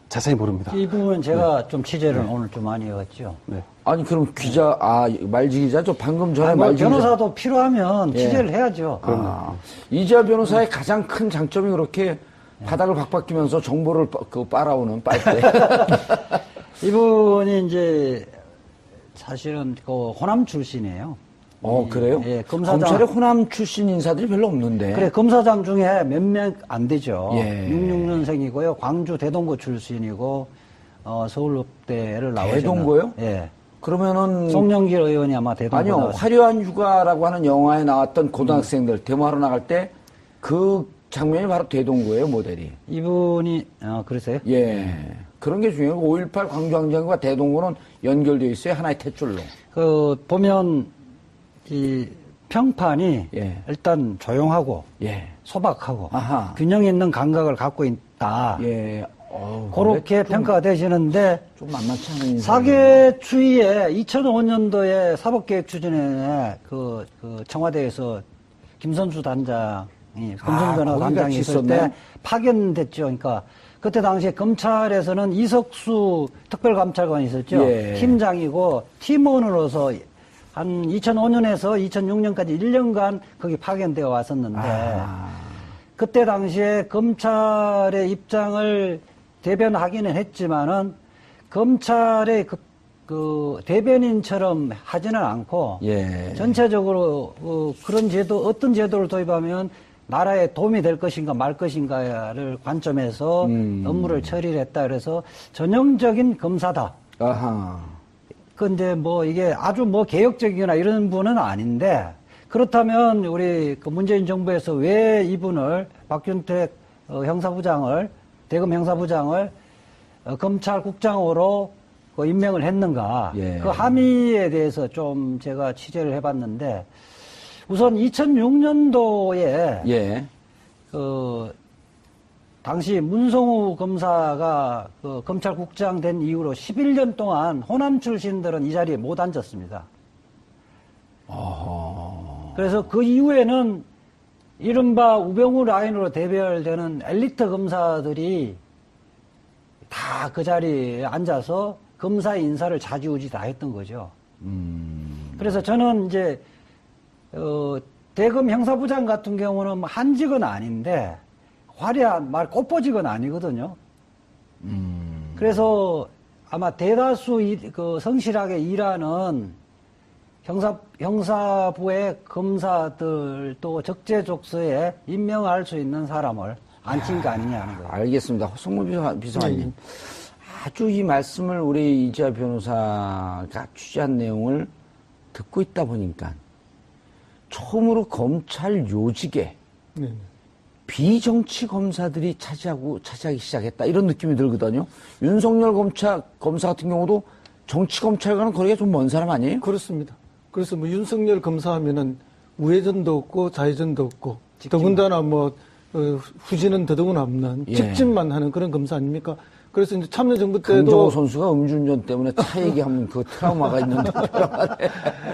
자세히 모릅니다. 이 부분은 제가 좀 취재를 오늘 좀 많이 해왔죠. 네. 아니 그럼 기자, 말지 기자, 저 방금 전에 뭐 말지 변호사도 필요하면 예. 취재를 해야죠. 이재화 변호사의 가장 큰 장점이 그렇게 바닥을 박박히면서 정보를 빨아오는 빨대. 이분이 이제 사실은 그 호남 출신이에요. 그래요? 예, 검사장. 검찰에 호남 출신 인사들이 별로 없는데. 그래, 검사장 중에 몇 명 안 되죠. 예. 66년생이고요. 광주 대동고 출신이고, 서울읍대를 나오셨나. 대동고요? 예. 그러면은. 송영길 의원이 아마 대동고. 아니요, 나왔어요. 화려한 휴가라고 하는 영화에 나왔던 고등학생들 데모하러 나갈 때 그 장면이 바로 대동고예요, 모델이. 이분이, 그러세요? 예. 그런 게 중요해요. 5.18 광주항쟁과 대동고는 연결되어 있어요. 하나의 탯줄로. 보면, 이 평판이 예. 일단 조용하고 예. 소박하고 아하. 균형 있는 감각을 갖고 있다. 예. 그렇게 평가가 되시는데 좀 만만치 않은 인사. 사계 추이에 2005년도에 사법개혁 추진에 그 청와대에서 김선수 단장이 검증변호 거기가 단장이 있을 있었네. 때 파견됐죠. 그러니까 그때 당시에 검찰에서는 이석수 특별감찰관이 있었죠. 예. 팀장이고 팀원으로서 한 2005년에서 2006년까지 1년간 거기 파견되어 왔었는데 그때 당시에 검찰의 입장을 대변하기는 했지만은 검찰의 그 대변인처럼 하지는 않고 예. 전체적으로 그런 제도 어떤 제도를 도입하면 나라에 도움이 될 것인가 말 것인가를 관점에서 업무를 처리를 했다. 그래서 전형적인 검사다. 아하. 근데 뭐 이게 아주 뭐 개혁적이거나 이런 분은 아닌데 그렇다면 우리 그 문재인 정부에서 왜 이분을 박균택 형사부장을 대검 형사부장을 검찰국장으로 그 임명을 했는가? 예. 그 함의에 대해서 좀 제가 취재를 해봤는데 우선 2006년도에 예. 그 당시 문성우 검사가 그 검찰국장 된 이후로 11년 동안 호남 출신들은 이 자리에 못 앉았습니다. 그래서 그 이후에는 이른바 우병우 라인으로 대별되는 엘리트 검사들이 다 그 자리에 앉아서 검사 인사를 좌지우지 다 했던 거죠. 그래서 저는 이제 대검 형사부장 같은 경우는 한직은 아닌데 화려한 말 꽃보직은 아니거든요. 그래서 아마 대다수 그 성실하게 일하는 형사부의 검사들도 적재적소에 임명할 수 있는 사람을 앉힌 게 아니냐는 거예요. 알겠습니다. 허성무 비서관님. 아주 이 말씀을 우리 이지아 변호사가 취재한 내용을 듣고 있다 보니까 처음으로 검찰 요직에 네. 비정치 검사들이 차지하기 시작했다. 이런 느낌이 들거든요. 윤석열 검사 같은 경우도 정치 검찰과는 거리가 좀 먼 사람 아니에요? 그렇습니다. 그래서 뭐 윤석열 검사하면은 우회전도 없고 좌회전도 없고 더군다나 뭐 후진은 더더구나 없는 예. 직진만 하는 그런 검사 아닙니까? 그래서 이제 참여정부 때도 강정호 선수가 음주운전 때문에 차 얘기하면 그 트라우마가 있는데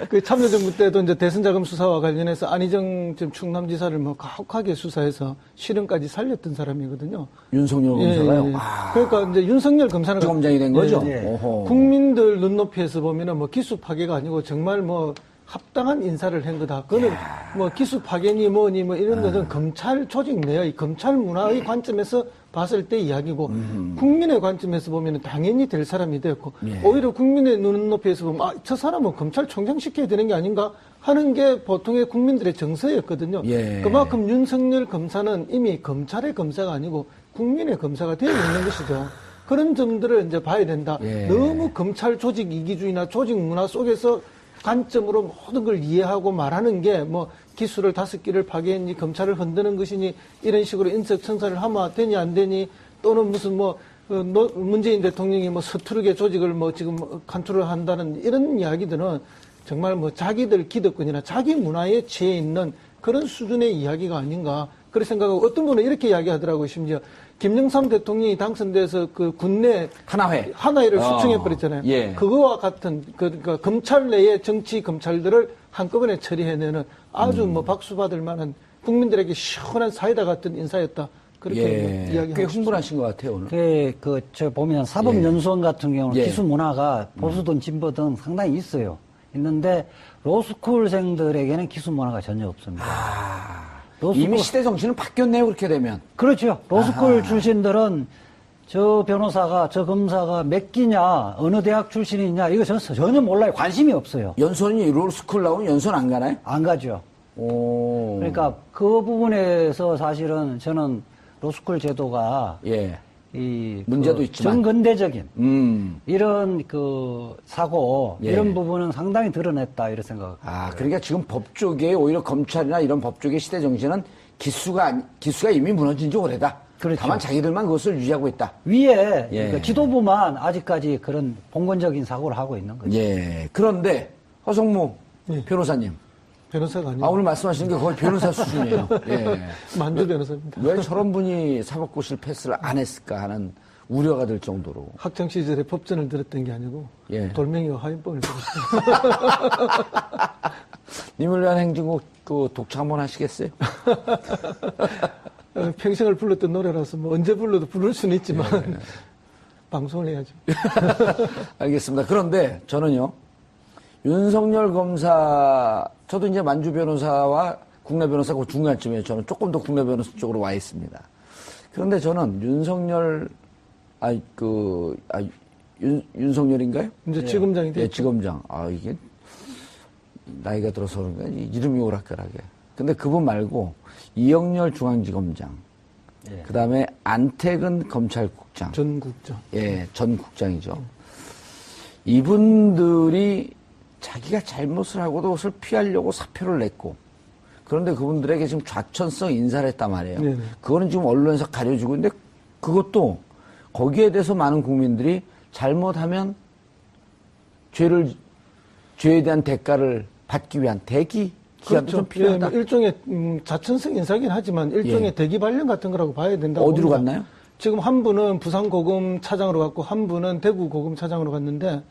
그 참여정부 때도 이제 대선자금 수사와 관련해서 안희정 지금 충남지사를 뭐 가혹하게 수사해서 실형까지 살렸던 사람이거든요. 윤석열 검사가요. 예, 예. 아, 그러니까 이제 윤석열 검사는 검장이 된 거죠. 예, 예. 오호. 국민들 눈높이에서 보면은 뭐 기수 파괴가 아니고 정말 뭐 합당한 인사를 한 거다. 그거는 뭐 기수 파견이 뭐니 뭐 이런 것은 검찰 조직 내의 검찰 문화의 관점에서 봤을 때 이야기고 국민의 관점에서 보면은 당연히 될 사람이 되었고 예. 오히려 국민의 눈높이에서 보면 아, 저 사람은 검찰총장 시켜야 되는 게 아닌가 하는 게 보통의 국민들의 정서였거든요. 예. 그만큼 윤석열 검사는 이미 검찰의 검사가 아니고 국민의 검사가 되어 있는 것이죠. 그런 점들을 이제 봐야 된다. 예. 너무 검찰 조직 이기주의나 조직 문화 속에서 관점으로 모든 걸 이해하고 말하는 게 뭐 기수를 5개를 파괴했니 검찰을 흔드는 것이니 이런 식으로 인적청산을 하면 되니 안 되니 또는 무슨 뭐 문재인 대통령이 뭐 서투르게 조직을 뭐 지금 컨트롤 한다는 이런 이야기들은 정말 뭐 자기들 기득권이나 자기 문화에 취해 있는 그런 수준의 이야기가 아닌가 그렇게 생각하고 어떤 분은 이렇게 이야기하더라고요. 심지어 김영삼 대통령이 당선돼서 그 군내 하나회를 수청해버렸잖아요. 예. 그거와 같은 그러니까 검찰 내의 정치 검찰들을 한꺼번에 처리해내는 아주 뭐 박수 받을 만한 국민들에게 시원한 사이다 같은 인사였다. 그렇게 예. 이야기하고 꽤 흥분하신 것 같아요 오늘. 저 보면 사법연수원 같은 경우는 예. 기수 문화가 보수든 진보든 상당히 있어요. 있는데 로스쿨생들에게는 기수 문화가 전혀 없습니다. 이미 시대 정신은 바뀌었네요 그렇게 되면. 그렇죠. 로스쿨 출신들은 저 변호사가 저 검사가 몇 기냐 어느 대학 출신이냐 이거 전혀 몰라요. 관심이 없어요. 연선이 로스쿨 나오면 연선 안 가나요? 안 가죠. 오. 그러니까 그 부분에서 사실은 저는 로스쿨 제도가 예. 이 문제도 그 있지만. 정근대적인 이런 그 사고 예. 이런 부분은 상당히 드러냈다 이런 생각. 그러니까 지금 법 쪽에 오히려 검찰이나 이런 법 쪽의 시대 정신은 기수가 이미 무너진 지 오래다. 그렇죠. 다만 자기들만 그것을 유지하고 있다. 위에 예. 그러니까 지도부만 아직까지 그런 봉건적인 사고를 하고 있는 거죠. 예. 그런데 허성무 예. 변호사님. 변호사가 아니고 오늘 말씀하시는 게 거의 변호사 수준이에요. 예. 만주 변호사입니다. 왜 저런 분이 사법고시를 패스를 안 했을까 하는 우려가 될 정도로. 학창 시절에 법전을 들었던 게 아니고 예. 돌멩이와 화인법을 들었어요. 님을 위한 행진곡 그 독창 한번 하시겠어요? 평생을 불렀던 노래라서 뭐 언제 불러도 부를 수는 있지만 방송을 해야죠. 알겠습니다. 그런데 저는요, 윤석열 검사, 저도 이제 만주 변호사와 국내 변호사 그 중간쯤에 저는 조금 더 국내 변호사 쪽으로 와 있습니다. 그런데 저는 윤석열인가요? 이제 지검장이 됐죠. 예, 지검장. 이게 나이가 들어서 그런가 이름이 오락가락해. 근데 그분 말고 이영렬 중앙지검장, 예. 그 다음에 안태근 검찰국장, 전 국장. 예, 전 국장이죠. 이분들이 자기가 잘못을 하고도 그것을 피하려고 사표를 냈고, 그런데 그분들에게 지금 좌천성 인사를 했단 말이에요. 네네. 그거는 지금 언론에서 가려지고 있는데 그것도 거기에 대해서 많은 국민들이 잘못하면 죄에 대한 대가를 받기 위한 대기 기간도 좀 필요하다. 예, 뭐 일종의 자천성 인사긴 하지만 일종의 예. 대기 발령 같은 거라고 봐야 된다고 어디로 봅니다. 갔나요? 지금 한 분은 부산 고검 차장으로 갔고 한 분은 대구 고검 차장으로 갔는데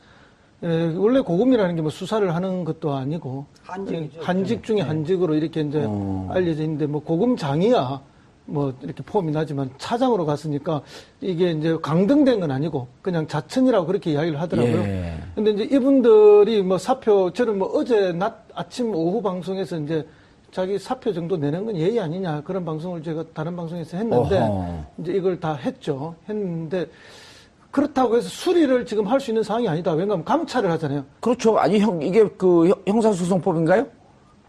원래 고검이라는 게 뭐 수사를 하는 것도 아니고 한직이죠. 한직 중에 한직으로 이렇게 이제 알려져 있는데 뭐 고검장이야 뭐 이렇게 폼이 나지만 차장으로 갔으니까 이게 이제 강등된 건 아니고 그냥 자천이라고 그렇게 이야기를 하더라고요. 예. 근데 이제 이분들이 뭐 사표 저는 뭐 어제 낮 아침 오후 방송에서 이제 자기 사표 정도 내는 건 예의 아니냐 그런 방송을 제가 다른 방송에서 했는데 어허. 이제 이걸 다 했는데 그렇다고 해서 수리를 지금 할 수 있는 상황이 아니다. 왜냐하면 감찰을 하잖아요. 그렇죠. 아니, 이게 그 형사소송법인가요?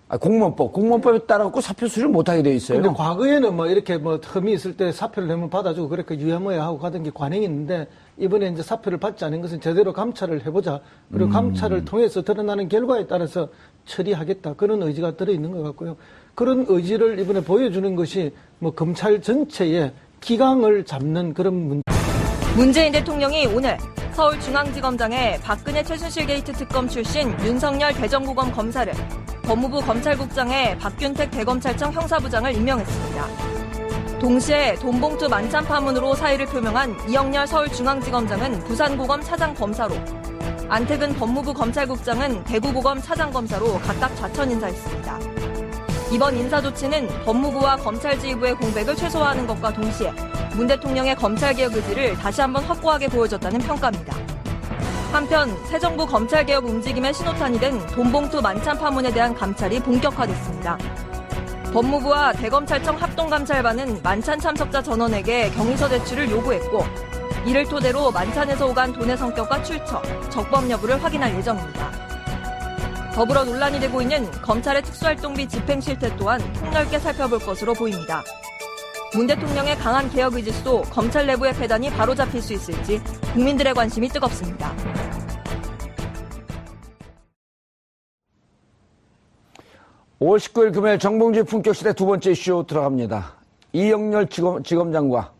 아, 공무원법에 따라서 사표 수리를 못하게 돼 있어요. 근데 과거에는 뭐 이렇게 뭐 흠이 있을 때 사표를 내면 받아주고 그렇게 유야무야 하고 가던 게 관행이 있는데 이번에 이제 사표를 받지 않은 것은 제대로 감찰을 해보자. 그리고 감찰을 통해서 드러나는 결과에 따라서 처리하겠다. 그런 의지가 들어있는 것 같고요. 그런 의지를 이번에 보여주는 것이 뭐 검찰 전체의 기강을 잡는 그런 문제. 문재인 대통령이 오늘 서울중앙지검장에 박근혜 최순실 게이트 특검 출신 윤석열 대전구검 검사를, 법무부 검찰국장에 박균택 대검찰청 형사부장을 임명했습니다. 동시에 돈봉투 만찬 파문으로 사의를 표명한 이영렬 서울중앙지검장은 부산고검 차장검사로, 안태근 법무부 검찰국장은 대구고검 차장검사로 각각 좌천 인사했습니다. 이번 인사 조치는 법무부와 검찰지휘부의 공백을 최소화하는 것과 동시에 문 대통령의 검찰개혁 의지를 다시 한번 확고하게 보여줬다는 평가입니다. 한편 새 정부 검찰개혁 움직임의 신호탄이 된 돈봉투 만찬 파문에 대한 감찰이 본격화됐습니다. 법무부와 대검찰청 합동감찰반은 만찬 참석자 전원에게 경위서 제출을 요구했고, 이를 토대로 만찬에서 오간 돈의 성격과 출처, 적법 여부를 확인할 예정입니다. 더불어 논란이 되고 있는 검찰의 특수활동비 집행 실태 또한 폭넓게 살펴볼 것으로 보입니다. 문 대통령의 강한 개혁 의지도 검찰 내부의 폐단이 바로잡힐 수 있을지 국민들의 관심이 뜨겁습니다. (5월 19일) 금요일 정봉주의 품격시대 두 번째 이슈 들어갑니다. 이영렬 지검장과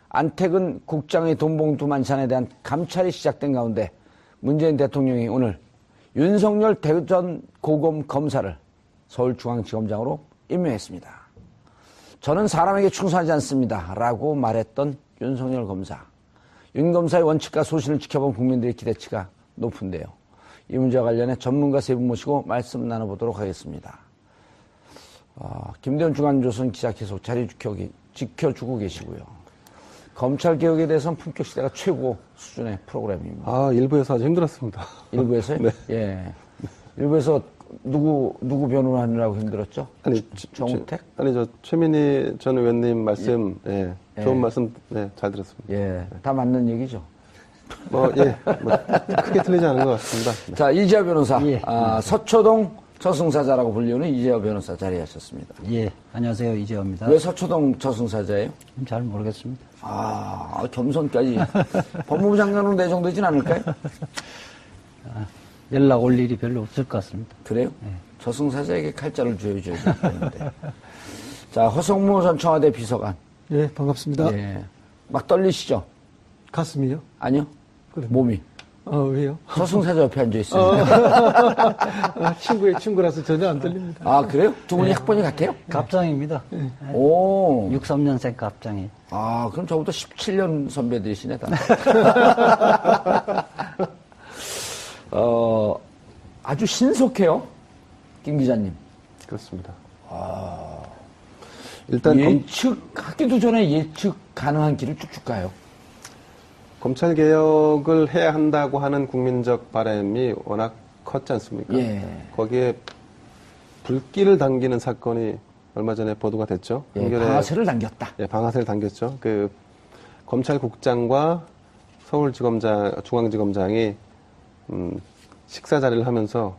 안태근 국장의 돈봉투 만찬에 대한 감찰이 시작된 가운데 문재인 대통령이 오늘 윤석열 대전 고검 검사를 서울중앙지검장으로 임명했습니다. 저는 사람에게 충성하지 않습니다. 라고 말했던 윤석열 검사. 윤 검사의 원칙과 소신을 지켜본 국민들의 기대치가 높은데요. 이 문제와 관련해 전문가 세 분 모시고 말씀 나눠보도록 하겠습니다. 김대현 중앙조선 기자 계속 자리 지켜주고 계시고요. 검찰개혁에 대해서는 품격시대가 최고 수준의 프로그램입니다. 아, 일부에서 아주 힘들었습니다. 일부에서요? 네. 예. 일부에서 누구 변호하느라고 힘들었죠? 아니, 정우택? 아니, 최민희 전 의원님 말씀, 좋은 말씀, 잘 들었습니다. 예. 다 맞는 얘기죠. 크게 틀리지 않은 것 같습니다. 자, 이재화 변호사. 예. 서초동 저승사자라고 불리는 이재화 변호사 자리하셨습니다. 예, 안녕하세요. 이재호입니다. 왜 서초동 저승사자예요? 잘 모르겠습니다. 겸손까지. 법무부 장관으로 내정되진 않을까요? 연락 올 일이 별로 없을 것 같습니다. 그래요? 저승사자에게 칼자를 쥐어줘야 되는데. 자, 허성무 전 청와대 비서관. 예, 반갑습니다. 예. 막 떨리시죠? 가슴이요? 아니요? 그래. 몸이. 왜요? 저승사자 옆에 앉아있어요. 친구의 친구라서 전혀 안 들립니다. 아, 그래요? 두 분이 학번이 같아요? 갑장입니다. 오. 63년생 갑장이. 그럼 저보다 17년 선배들이시네, 다. 아주 신속해요, 김 기자님. 그렇습니다. 일단 하기도 전에 예측 가능한 길을 쭉쭉 가요. 검찰 개혁을 해야 한다고 하는 국민적 바람이 워낙 컸지 않습니까? 예. 거기에 불길을 당기는 사건이 얼마 전에 보도가 됐죠. 예, 방아쇠를 당겼다. 예, 방아쇠를 당겼죠. 그 검찰국장과 중앙지검장이 식사 자리를 하면서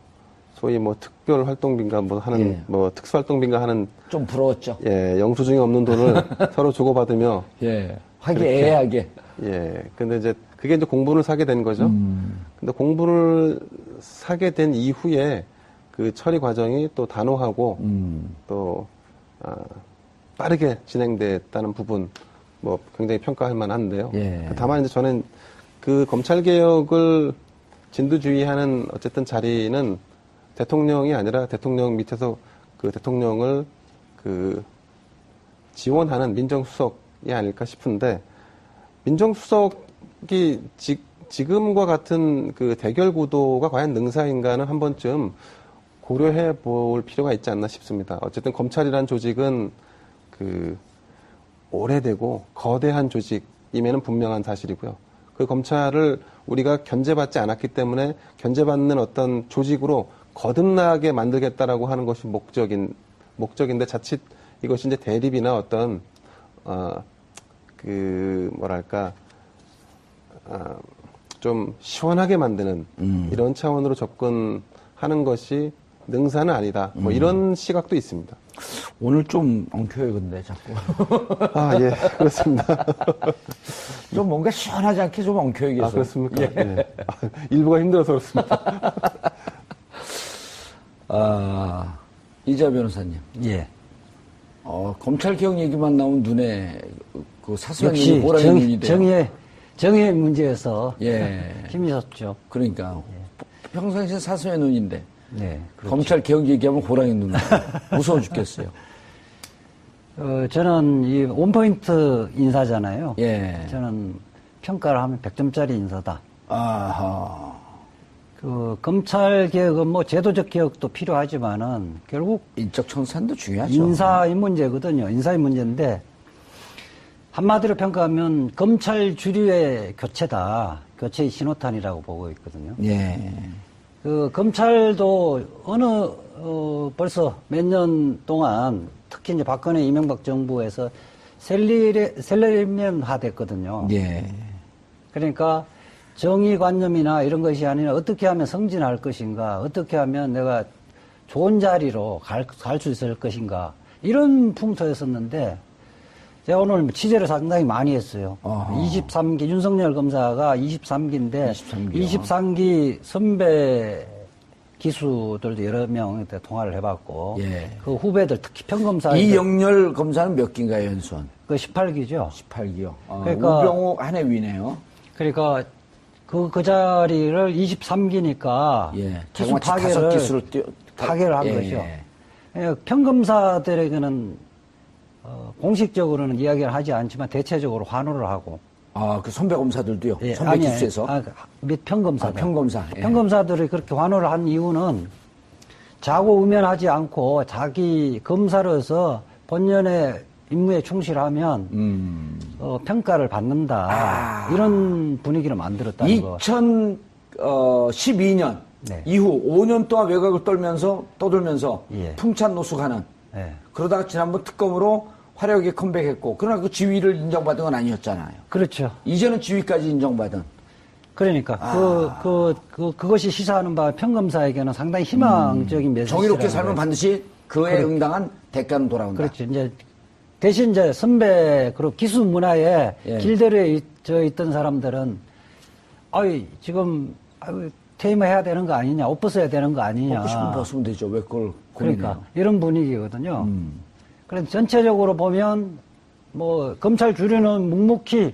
소위 뭐 특별 활동비인가 뭐 하는 예. 뭐 특수활동비인가 하는 좀 부러웠죠. 예, 영수증이 없는 돈을 서로 주고받으며 예. 화기애애하게. 예. 근데 이제 그게 이제 공분을 사게 된 거죠. 근데 공분을 사게 된 이후에 그 처리 과정이 또 단호하고 또 빠르게 진행됐다는 부분 뭐 굉장히 평가할 만한데요. 예. 다만 이제 저는 그 검찰 개혁을 진두지휘하는 어쨌든 자리는 대통령이 아니라 대통령 밑에서 그 대통령을 그 지원하는 민정수석이 아닐까 싶은데 민정수석이 지금과 같은 그 대결 구도가 과연 능사인가는 한 번쯤 고려해 볼 필요가 있지 않나 싶습니다. 어쨌든 검찰이란 조직은 그 오래되고 거대한 조직임에는 분명한 사실이고요. 그 검찰을 우리가 견제받지 않았기 때문에 견제받는 어떤 조직으로 거듭나게 만들겠다라고 하는 것이 목적인데 자칫 이것이 이제 대립이나 어떤 그 뭐랄까 좀 시원하게 만드는 이런 차원으로 접근하는 것이 능사는 아니다. 뭐 이런 시각도 있습니다. 오늘 좀 엉켜요, 근데 자꾸. 아, 예, 그렇습니다. 좀 뭔가 시원하지 않게 좀 엉켜요, 계속. 아, 그렇습니까? 예. 일부가 힘들어서 그렇습니다. 이자 변호사님. 예. 검찰 개혁 얘기만 나오면 눈에 그 사소한 역시 일이 호랑이 눈이 돼요. 정의의 문제에서 예. 힘이 섰죠. 그러니까 평상시에 사소한 눈인데 네. 그렇죠. 검찰 개혁 얘기하면 호랑이 눈. 무서워 죽겠어요. 저는 이 원포인트 인사잖아요. 예. 저는 평가를 하면 100점짜리 인사다. 아하. 그 검찰 개혁은 뭐 제도적 개혁도 필요하지만은 결국 인적 청산도 중요하죠. 인사의 문제거든요. 인사의 문제인데 한마디로 평가하면 검찰 주류의 교체다. 교체의 신호탄이라고 보고 있거든요. 예. 그 검찰도 벌써 몇 년 동안 특히 이제 박근혜 이명박 정부에서 셀러리맨화 됐거든요. 예. 그러니까 정의관념이나 이런 것이 아니라 어떻게 하면 성진할 것인가, 어떻게 하면 내가 좋은 자리로 갈 수 있을 것인가, 이런 풍토였었는데, 제가 오늘 취재를 상당히 많이 했어요. 23기, 윤석열 검사가 23기인데, 23기 선배 기수들도 여러 명한테 통화를 해봤고, 예. 그 후배들, 특히 평검사. 이영렬 검사는 몇 기인가요, 연수원? 그 18기죠. 18기요. 그러니까 우병우 한 해 위네요. 그러니까 그 자리를 23기니까 예. 기수 다섯 기수를 파괴를 한 예. 거죠. 예, 평검사들에게는 공식적으로는 이야기를 하지 않지만 대체적으로 환호를 하고. 그 선배 검사들도요. 예, 선배 기수에서. 몇 평검사. 평검사. 예. 평검사들이 그렇게 환호를 한 이유는 자고우면하지 않고 자기 검사로서 본연의 임무에 충실하면 평가를 받는다. 이런 분위기를 만들었다는 거. 2012년 네. 이후 5년 동안 외곽을 떠돌면서 예. 풍찬 노숙하는. 예. 그러다가 지난번 특검으로 화려하게 컴백했고, 그러나 그 지위를 인정받은 건 아니었잖아요. 그렇죠. 이제는 지위까지 인정받은. 그러니까 그것이 시사하는 바 평검사에게는 상당히 희망적인 메시지라는 정의롭게 살면 거예요. 반드시 그에 응당한 대가는 돌아온다. 그렇죠. 이제 대신 이제 선배 그리고 기수 문화에 예. 길들여 있던 사람들은 지금 퇴임해야 되는 거 아니냐, 옷 벗어야 되는 거 아니냐. 먹고 싶으면 벗으면 되죠. 왜 그걸 고민해요? 그러니까 이런 분위기거든요. 그래서 전체적으로 보면 뭐 검찰 주류는 묵묵히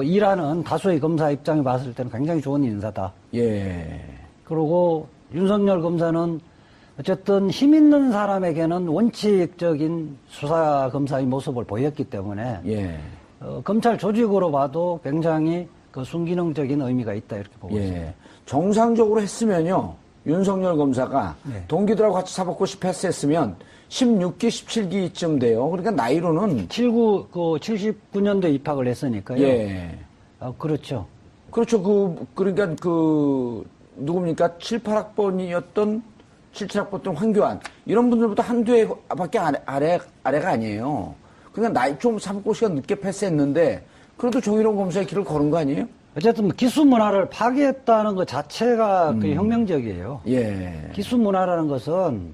일하는 다수의 검사 입장에 봤을 때는 굉장히 좋은 인사다. 예. 그리고 윤석열 검사는 어쨌든 힘 있는 사람에게는 원칙적인 수사 검사의 모습을 보였기 때문에 예. 검찰 조직으로 봐도 굉장히 그 순기능적인 의미가 있다 이렇게 보고 있습니다. 예. 정상적으로 했으면요. 윤석열 검사가 네. 동기들하고 같이 사법고시 패스했으면 16기, 17기쯤 돼요. 그러니까 나이로는 79년도에 입학을 했으니까요. 예. 그렇죠. 그렇죠. 그러니까 누굽니까? 7, 8학번이었던 7, 7학번 때 황교안 이런 분들보다 한두 해밖에 아래가 아니에요. 그러니까 나이 좀 사법고시가 늦게 패스했는데 그래도 정의로운 검사의 길을 걸은 거 아니에요? 어쨌든 기수 문화를 파괴했다는 것 자체가 그 혁명적이에요. 예. 기수 문화라는 것은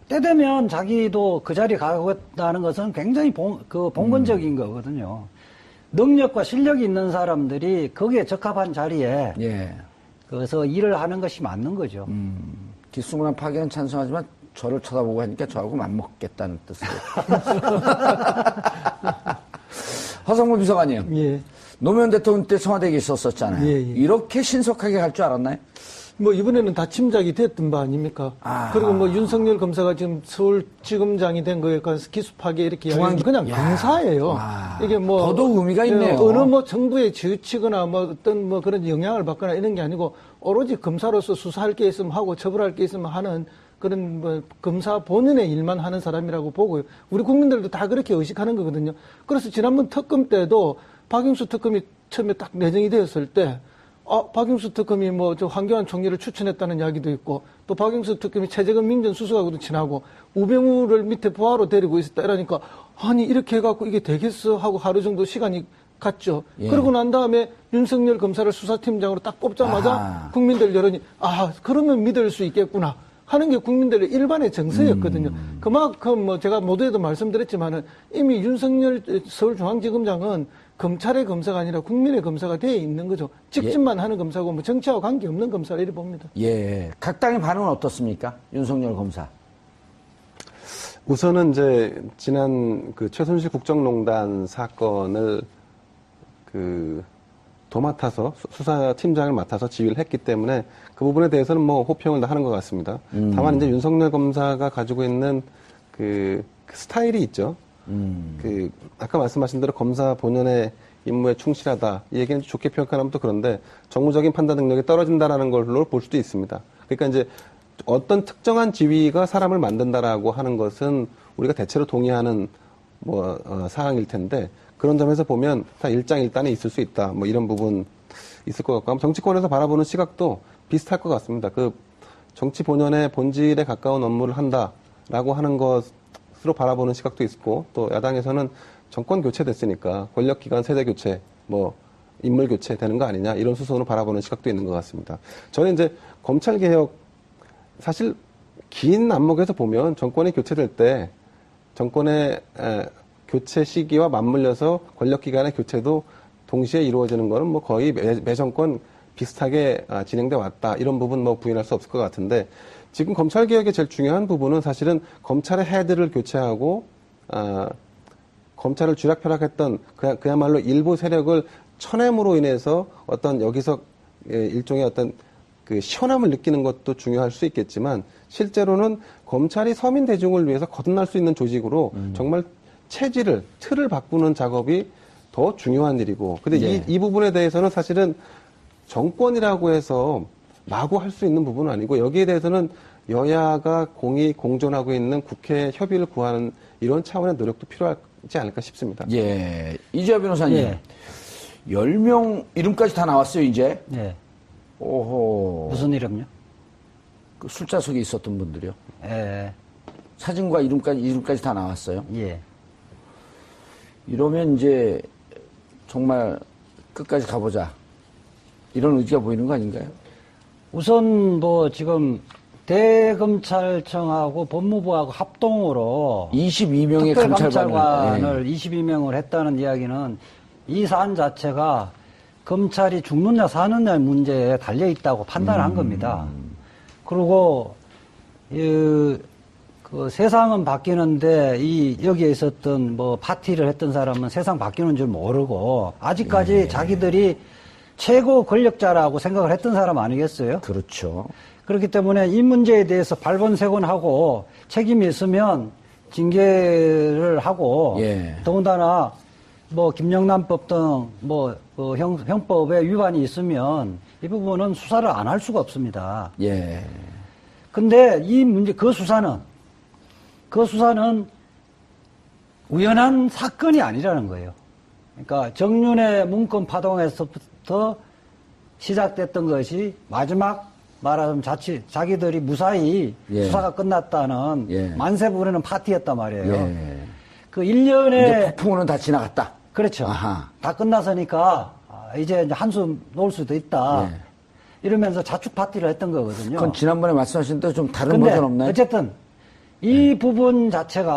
때 되면 자기도 그 자리에 가겠다는 것은 굉장히 봉건적인 거거든요. 능력과 실력이 있는 사람들이 거기에 적합한 자리에 예. 그래서 일을 하는 것이 맞는 거죠. 기수문화 파괴는 찬성하지만 저를 쳐다보고 하니까 저하고 맞먹겠다는 뜻으로. 허성무 비서관님. 예. 노무현 대통령 때 청와대에 있었었잖아요. 예, 예. 이렇게 신속하게 갈 줄 알았나요? 뭐 이번에는 다 침작이 됐던 바 아닙니까? 아. 그리고 뭐 윤석열 검사가 지금 서울지검장이 된 거에 관해서 기수 파괴 이렇게 중앙- 이야기하면 그냥 야. 검사예요. 와. 이게 뭐 더더욱 의미가 있네요. 어느 뭐 정부에 지으치거나 뭐 어떤 뭐 그런 영향을 받거나 이런 게 아니고 오로지 검사로서 수사할 게 있으면 하고 처벌할 게 있으면 하는 그런 뭐 검사 본연의 일만 하는 사람이라고 보고요. 우리 국민들도 다 그렇게 의식하는 거거든요. 그래서 지난번 특검 때도 박영수 특검이 처음에 딱 내정이 되었을 때 박영수 특검이 뭐 저 황교안 총리를 추천했다는 이야기도 있고 또 박영수 특검이 최재근 민정수석하고도 친하고 우병우를 밑에 부하로 데리고 있었다 이러니까 아니 이렇게 해갖고 이게 되겠어 하고 하루 정도 시간이 갔죠. 예. 그러고 난 다음에 윤석열 검사를 수사팀장으로 딱 뽑자마자 아하. 국민들 여론이 그러면 믿을 수 있겠구나 하는 게 국민들의 일반의 정서였거든요. 그만큼 뭐 제가 모두에도 말씀드렸지만은 이미 윤석열 서울중앙지검장은 검찰의 검사가 아니라 국민의 검사가 되어 있는 거죠. 직진만 하는 검사고 뭐 정치하고 관계없는 검사를 이렇게 봅니다. 예. 각 당의 반응은 어떻습니까? 윤석열 검사. 우선은 이제 지난 그 최순실 국정농단 사건을 그 도맡아서 수사팀장을 맡아서 지휘를 했기 때문에 그 부분에 대해서는 뭐 호평을 다 하는 것 같습니다. 다만 이제 윤석열 검사가 가지고 있는 그 스타일이 있죠. 그 아까 말씀하신 대로 검사 본연의 임무에 충실하다 이 얘기는 좋게 평가하면 또 그런데 정무적인 판단 능력이 떨어진다라는 걸로 볼 수도 있습니다. 그러니까 이제 어떤 특정한 지위가 사람을 만든다라고 하는 것은 우리가 대체로 동의하는 사항일 텐데 그런 점에서 보면 다 일장일단에 있을 수 있다. 뭐 이런 부분 있을 것 같고 정치권에서 바라보는 시각도 비슷할 것 같습니다. 그 정치 본연의 본질에 가까운 업무를 한다라고 하는 것으로 바라보는 시각도 있고 또 야당에서는 정권 교체됐으니까 권력기관 세대 교체, 인물 교체 되는 거 아니냐 이런 수순으로 바라보는 시각도 있는 것 같습니다. 저는 이제 검찰 개혁 사실 긴 안목에서 보면 정권이 교체될 때 정권의 교체 시기와 맞물려서 권력기관의 교체도 동시에 이루어지는 거는 뭐 거의 매 정권 비슷하게 진행돼 왔다. 이런 부분 부인할 수 없을 것 같은데 지금 검찰 개혁의 제일 중요한 부분은 사실은 검찰의 헤드를 교체하고 검찰을 쥐락펴락했던 그야말로 일부 세력을 쳐냄으로 인해서 어떤 여기서 일종의 어떤 그 시원함을 느끼는 것도 중요할 수 있겠지만 실제로는 검찰이 서민 대중을 위해서 거듭날 수 있는 조직으로 정말 체질을 틀을 바꾸는 작업이 더 중요한 일이고 근데 예. 이 부분에 대해서는 사실은 정권이라고 해서 마구 할 수 있는 부분은 아니고 여기에 대해서는 여야가 공존하고 있는 국회 협의를 구하는 이런 차원의 노력도 필요하지 않을까 싶습니다. 예. 이재화 변호사님. 예. 10명 이름까지 다 나왔어요, 이제. 네. 오호. 무슨 이름요? 그 술자석에 있었던 분들이요. 예. 사진과 이름까지 다 나왔어요. 예. 이러면 이제 정말 끝까지 가보자. 이런 의지가 보이는 거 아닌가요? 우선 지금 대검찰청하고 법무부하고 합동으로 22명의 특별감찰관을 22명을 했다는 이야기는 이 사안 자체가 검찰이 죽느냐 사느냐의 문제에 달려 있다고 판단한 겁니다. 그리고 그 세상은 바뀌는데 여기에 있었던 파티를 했던 사람은 세상 바뀌는 줄 모르고 아직까지 자기들이 최고 권력자라고 생각을 했던 사람 아니겠어요? 그렇죠. 그렇기 때문에 이 문제에 대해서 발본색원하고 책임이 있으면 징계를 하고 예. 더군다나 김영란법 등 형법에 위반이 있으면 이 부분은 수사를 안 할 수가 없습니다. 예. 근데 이 문제 그 수사는 우연한 사건이 아니라는 거예요. 그러니까 정윤의 문건 파동에서부터 시작됐던 것이 마지막 말하자면 자기들이 무사히 예. 수사가 끝났다는 예. 만세 부르는 파티였단 말이에요. 예. 그 1년에 이제 폭풍우는 다 지나갔다. 그렇죠. 아하. 다 끝났으니까 이제 한숨 놓을 수도 있다. 네. 이러면서 자축 파티를 했던 거거든요. 그건 지난번에 말씀하신 대로 좀 다른 근데 버전 없나요? 어쨌든 이 부분 자체가